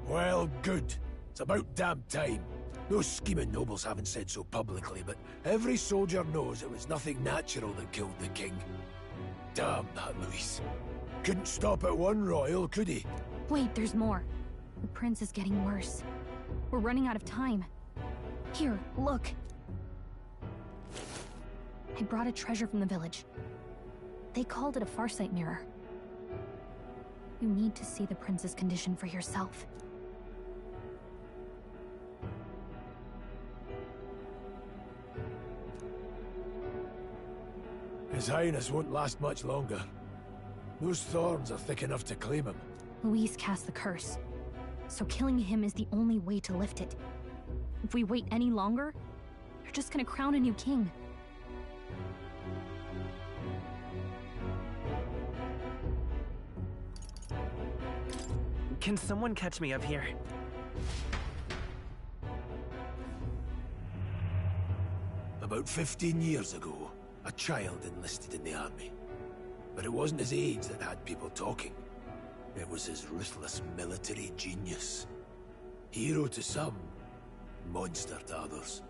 Well, good. It's about damn time. Those scheming nobles haven't said so publicly, but every soldier knows it was nothing natural that killed the king. Damn that Luis. Couldn't stop at one royal, could he? Wait, there's more. The prince is getting worse. We're running out of time. Here, look. I brought a treasure from the village. They called it a Farsight mirror. You need to see the prince's condition for yourself. His Highness won't last much longer. Those thorns are thick enough to claim him. Luis cast the curse, so killing him is the only way to lift it. If we wait any longer, you're just gonna crown a new king. Can someone catch me up here? About 15 years ago, a child enlisted in the army. But it wasn't his age that had people talking. It was his ruthless military genius. Hero to some, monster to others.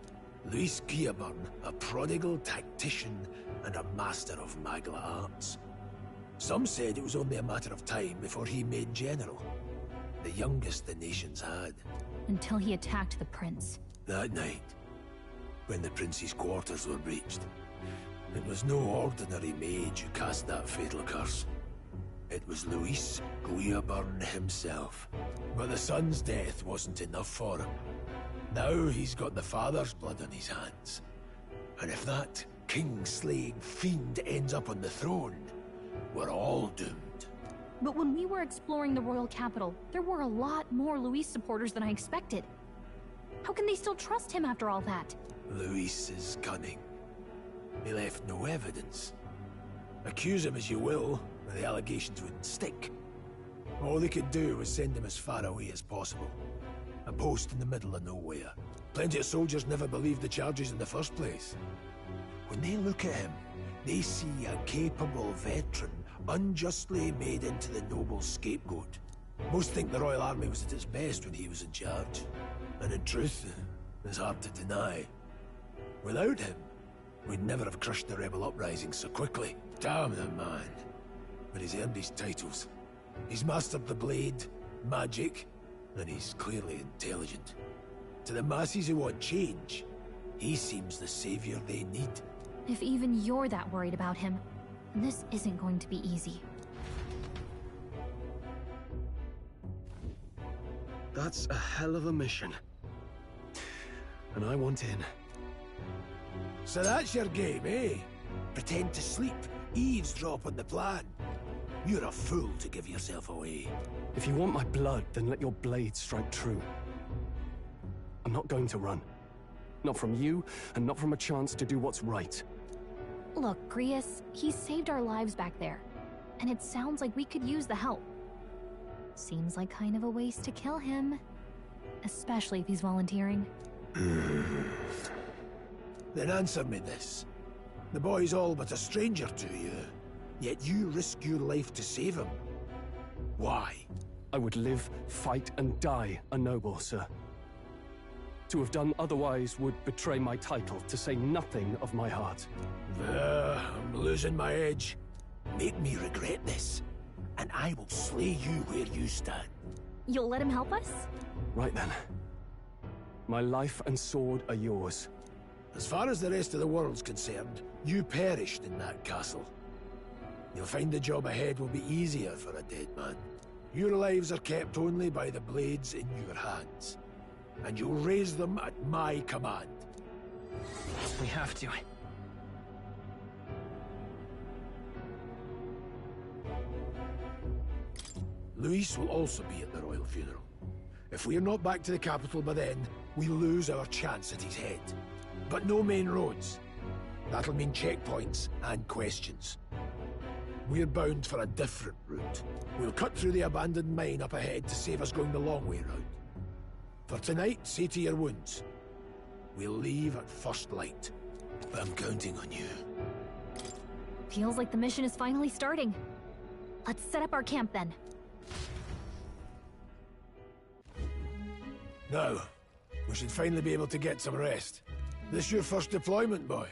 Luis Guillaburn, a prodigal tactician and a master of Magla arts. Some said it was only a matter of time before he made general, the youngest the nations had. Until he attacked the prince. That night, when the prince's quarters were breached, it was no ordinary mage who cast that fatal curse. It was Luis Guillaburn himself. But the son's death wasn't enough for him. Now he's got the father's blood on his hands. And if that king-slaying fiend ends up on the throne, we're all doomed. But when we were exploring the royal capital, there were a lot more Luis supporters than I expected. How can they still trust him after all that? Luis is cunning. He left no evidence. Accuse him as you will, the allegations wouldn't stick. All they could do was send him as far away as possible. A post in the middle of nowhere. Plenty of soldiers never believed the charges in the first place. When they look at him, they see a capable veteran unjustly made into the noble scapegoat. Most think the Royal Army was at its best when he was in charge. And in truth, it's hard to deny. Without him, we'd never have crushed the rebel uprising so quickly. Damn the man. But he's earned his titles. He's mastered the blade, magic, and he's clearly intelligent. To the masses who want change, he seems the savior they need. If even you're that worried about him, this isn't going to be easy. That's a hell of a mission. And I want in. So that's your game, eh? Pretend to sleep, eavesdrop on the plan. You're a fool to give yourself away. If you want my blood, then let your blade strike true. I'm not going to run. Not from you, and not from a chance to do what's right. Look, Grius, he saved our lives back there. And it sounds like we could use the help. Seems like kind of a waste to kill him. Especially if he's volunteering. Then answer me this. The boy's all but a stranger to you, yet you risk your life to save him. Why? I would live, fight, and die a noble, sir. To have done otherwise would betray my title, to say nothing of my heart. I'm losing my edge. Make me regret this, and I will slay you where you stand. You'll let him help us? Right then. My life and sword are yours. As far as the rest of the world's concerned, you perished in that castle. You'll find the job ahead will be easier for a dead man. Your lives are kept only by the blades in your hands. And you'll raise them at my command. We have to. Luis will also be at the royal funeral. If we're not back to the capital by then, we lose our chance at his head. But no main roads. That'll mean checkpoints and questions. We're bound for a different route. We'll cut through the abandoned mine up ahead to save us going the long way round. For tonight, see to your wounds. We'll leave at first light. I'm counting on you. Feels like the mission is finally starting. Let's set up our camp then. Now, we should finally be able to get some rest. This your first deployment, boy?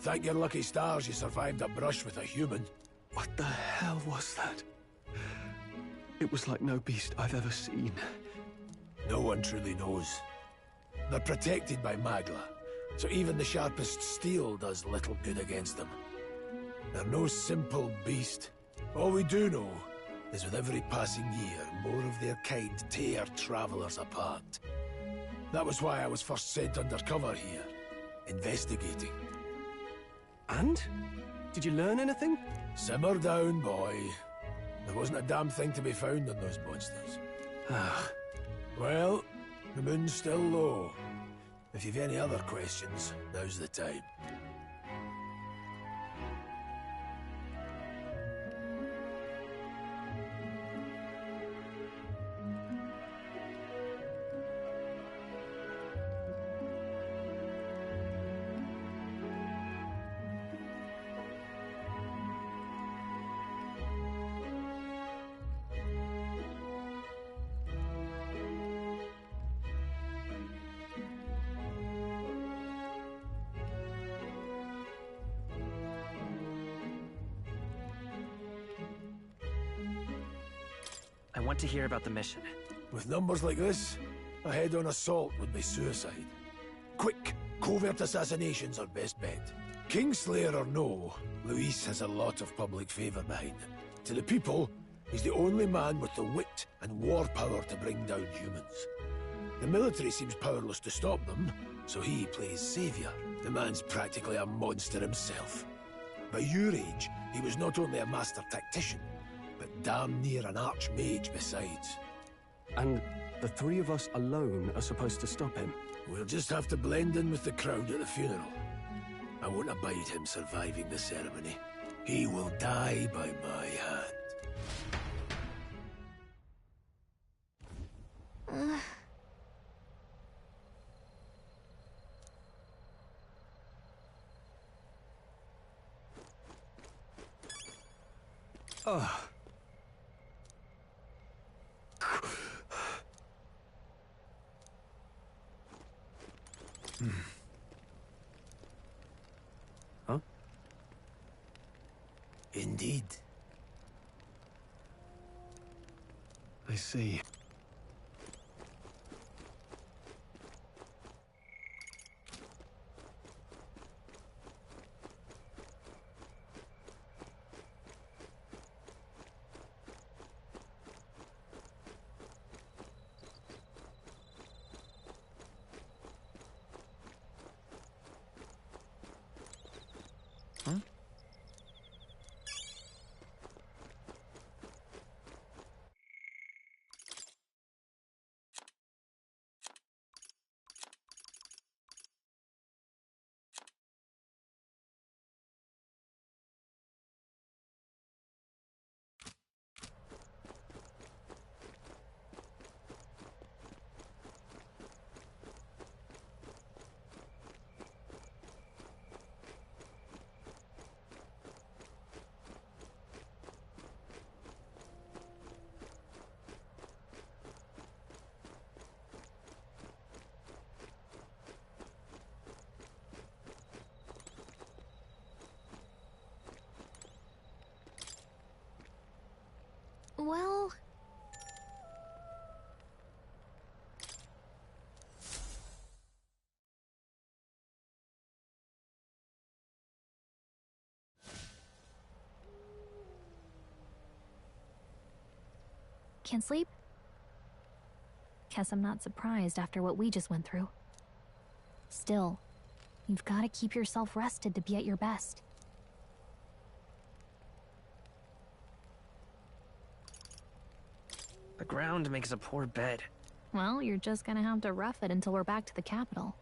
Thank your lucky stars you survived a brush with a human. What the hell was that? It was like no beast I've ever seen. No one truly knows. They're protected by Magla, so even the sharpest steel does little good against them. They're no simple beast. All we do know is with every passing year, more of their kind tear travelers apart. That was why I was first sent undercover here, investigating. And? Did you learn anything? Simmer down, boy. There wasn't a damn thing to be found on those monsters. Well, the moon's still low. If you've any other questions, now's the time. I want to hear about the mission. With numbers like this, a head-on assault would be suicide. Quick, covert assassinations are best bet. Kingslayer or no, Luis has a lot of public favor behind him. To the people, he's the only man with the wit and war power to bring down humans. The military seems powerless to stop them, so he plays savior. The man's practically a monster himself. By your age, he was not only a master tactician, but damn near an archmage besides. And the three of us alone are supposed to stop him? We'll just have to blend in with the crowd at the funeral. I won't abide him surviving the ceremony. He will die by my hand. Oh. Huh? Indeed. I see. Well... Can't sleep? Guess I'm not surprised after what we just went through. Still, you've got to keep yourself rested to be at your best. The ground makes a poor bed. Well, you're just gonna have to rough it until we're back to the capital.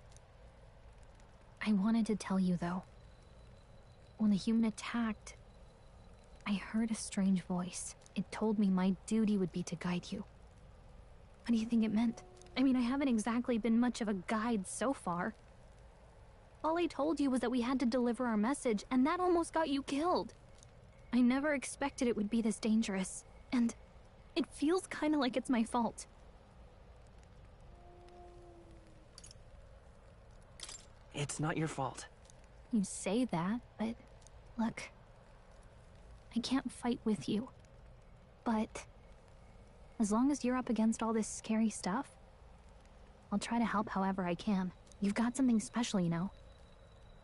I wanted to tell you, though. When the human attacked, I heard a strange voice. It told me my duty would be to guide you. What do you think it meant? I mean, I haven't exactly been much of a guide so far. All I told you was that we had to deliver our message, and that almost got you killed. I never expected it would be this dangerous, and it feels kind of like it's my fault. It's not your fault. You say that, but look, I can't fight with you. But as long as you're up against all this scary stuff, I'll try to help however I can. You've got something special, you know.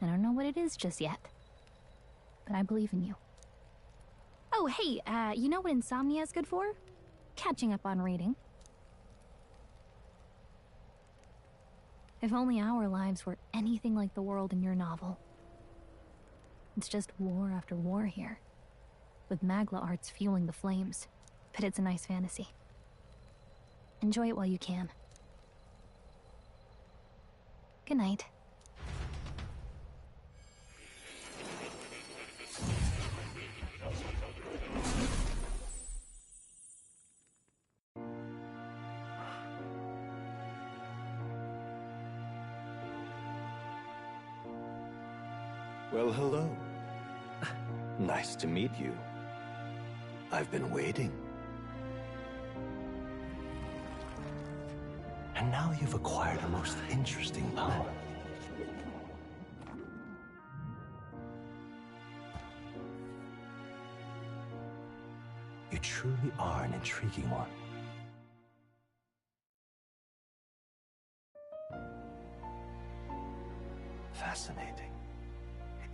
I don't know what it is just yet, but I believe in you. Oh, hey, you know what insomnia is good for? Catching up on reading. If only our lives were anything like the world in your novel. It's just war after war here, with Magla arts fueling the flames. But it's a nice fantasy. Enjoy it while you can. Good night. Well, hello. Nice to meet you. I've been waiting. And now you've acquired a most interesting power. You truly are an intriguing one.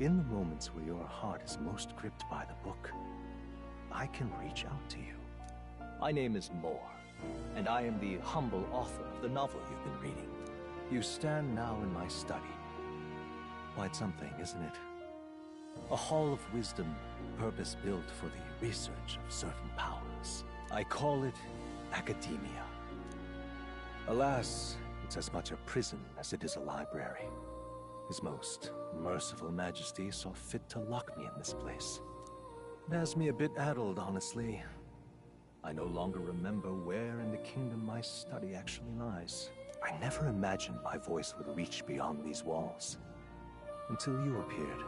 In the moments where your heart is most gripped by the book, I can reach out to you. My name is Moore, and I am the humble author of the novel you've been reading. You stand now in my study. Quite something, isn't it? A hall of wisdom, purpose-built for the research of certain powers. I call it academia. Alas, it's as much a prison as it is a library. His most merciful majesty saw fit to lock me in this place. It has me a bit addled, honestly. I no longer remember where in the kingdom my study actually lies. I never imagined my voice would reach beyond these walls. Until you appeared.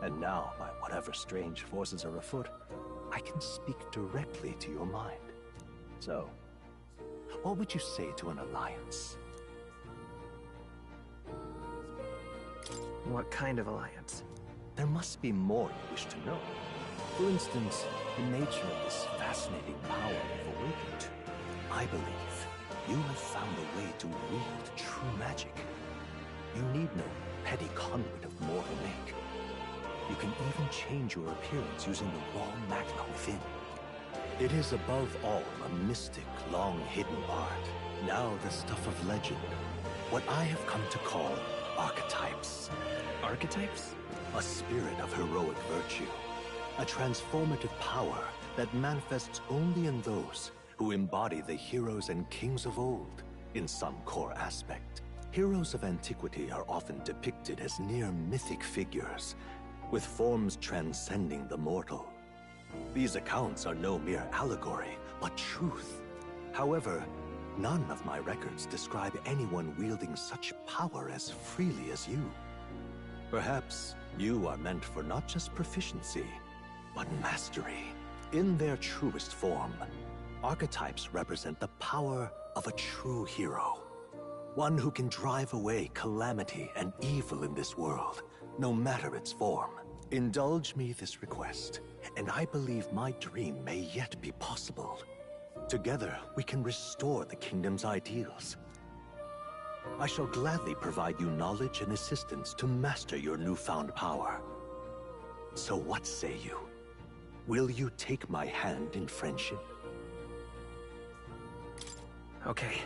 And now, by whatever strange forces are afoot, I can speak directly to your mind. So, what would you say to an alliance? What kind of alliance? There must be more you wish to know. For instance, the nature of this fascinating power you've awakened to. I believe you have found a way to wield true magic. You need no petty conduit of mortal make. You can even change your appearance using the raw magma within. It is above all a mystic, long-hidden art. Now the stuff of legend. What I have come to call archetypes. Archetypes? A spirit of heroic virtue. A transformative power that manifests only in those who embody the heroes and kings of old in some core aspect. Heroes of antiquity are often depicted as near mythic figures, with forms transcending the mortal. These accounts are no mere allegory, but truth. However, none of my records describe anyone wielding such power as freely as you. Perhaps you are meant for not just proficiency, but mastery. In their truest form, archetypes represent the power of a true hero. One who can drive away calamity and evil in this world, no matter its form. Indulge me this request, and I believe my dream may yet be possible. Together, we can restore the kingdom's ideals. I shall gladly provide you knowledge and assistance to master your newfound power. So what say you? Will you take my hand in friendship? Okay.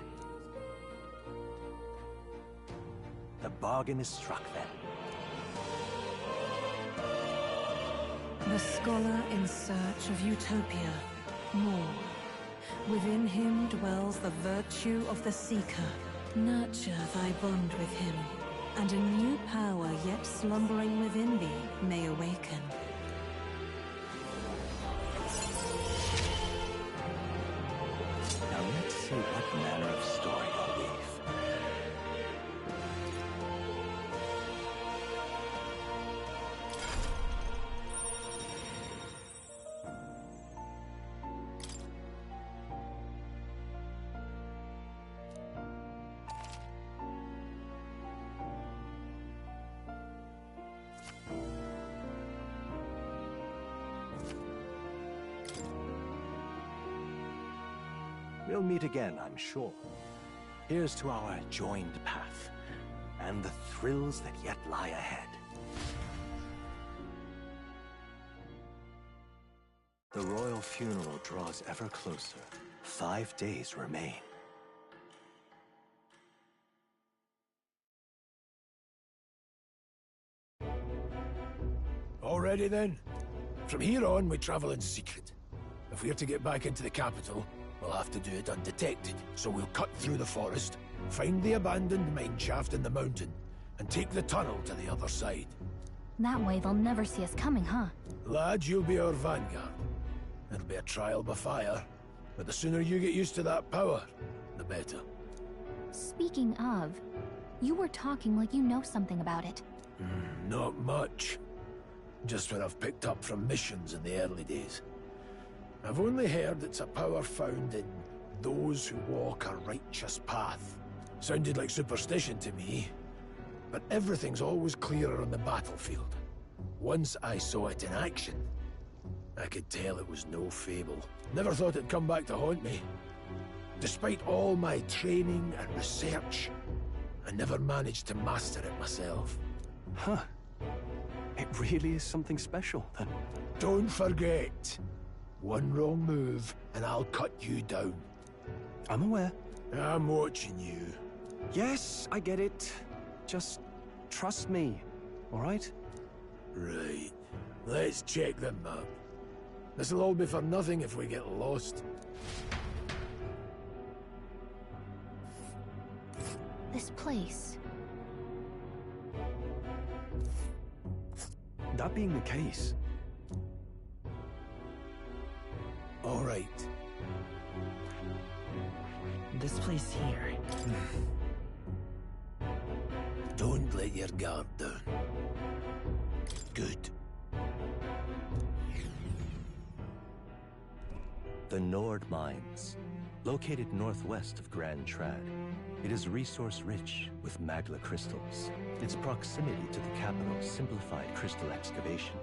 The bargain is struck then. The scholar in search of utopia. More. Within him dwells the virtue of the seeker. Nurture thy bond with him, and a new power yet slumbering within thee may awaken. Now let's see what manner of story I'll weave. We'll meet again, I'm sure. Here's to our joined path, and the thrills that yet lie ahead. The royal funeral draws ever closer. 5 days remain. Already then? From here on, we travel in secret. If we're to get back into the capital, we'll have to do it undetected. So we'll cut through the forest, find the abandoned mine shaft in the mountain, and take the tunnel to the other side. That way they'll never see us coming, huh? Lad, you'll be our vanguard. It'll be a trial by fire, but the sooner you get used to that power, the better. Speaking of, you were talking like you know something about it. Not much. Just what I've picked up from missions in the early days. I've only heard it's a power found in those who walk a righteous path. Sounded like superstition to me, but everything's always clearer on the battlefield. Once I saw it in action, I could tell it was no fable. Never thought it'd come back to haunt me. Despite all my training and research, I never managed to master it myself. Huh. It really is something special, then. Don't forget. One wrong move, and I'll cut you down. I'm aware. I'm watching you. Yes, I get it. Just trust me, all right? Right. Let's check the map. This'll all be for nothing if we get lost. This place. That being the case... All right. This place here. Don't let your guard down. Good. The Nord Mines. Located northwest of Grand Trad, it is resource-rich with magla crystals. Its proximity to the capital simplified crystal excavation,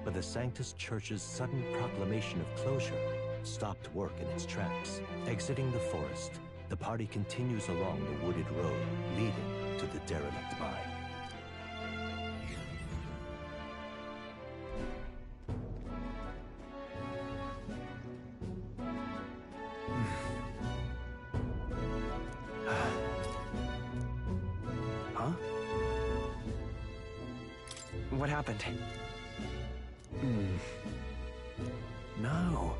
but the Sanctus Church's sudden proclamation of closure stopped work in its tracks. Exiting the forest, the party continues along the wooded road leading to the derelict mine. Huh? What happened? No.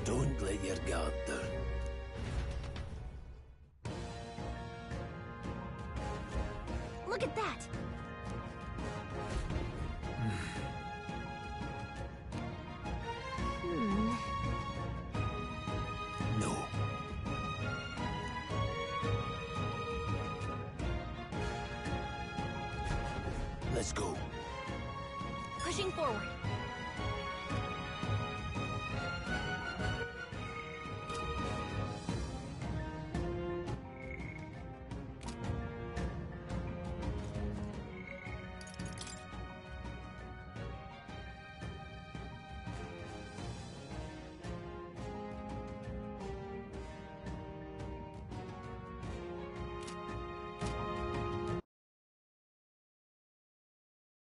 Don't let your guard down. Look at that! No. Let's go. Pushing forward.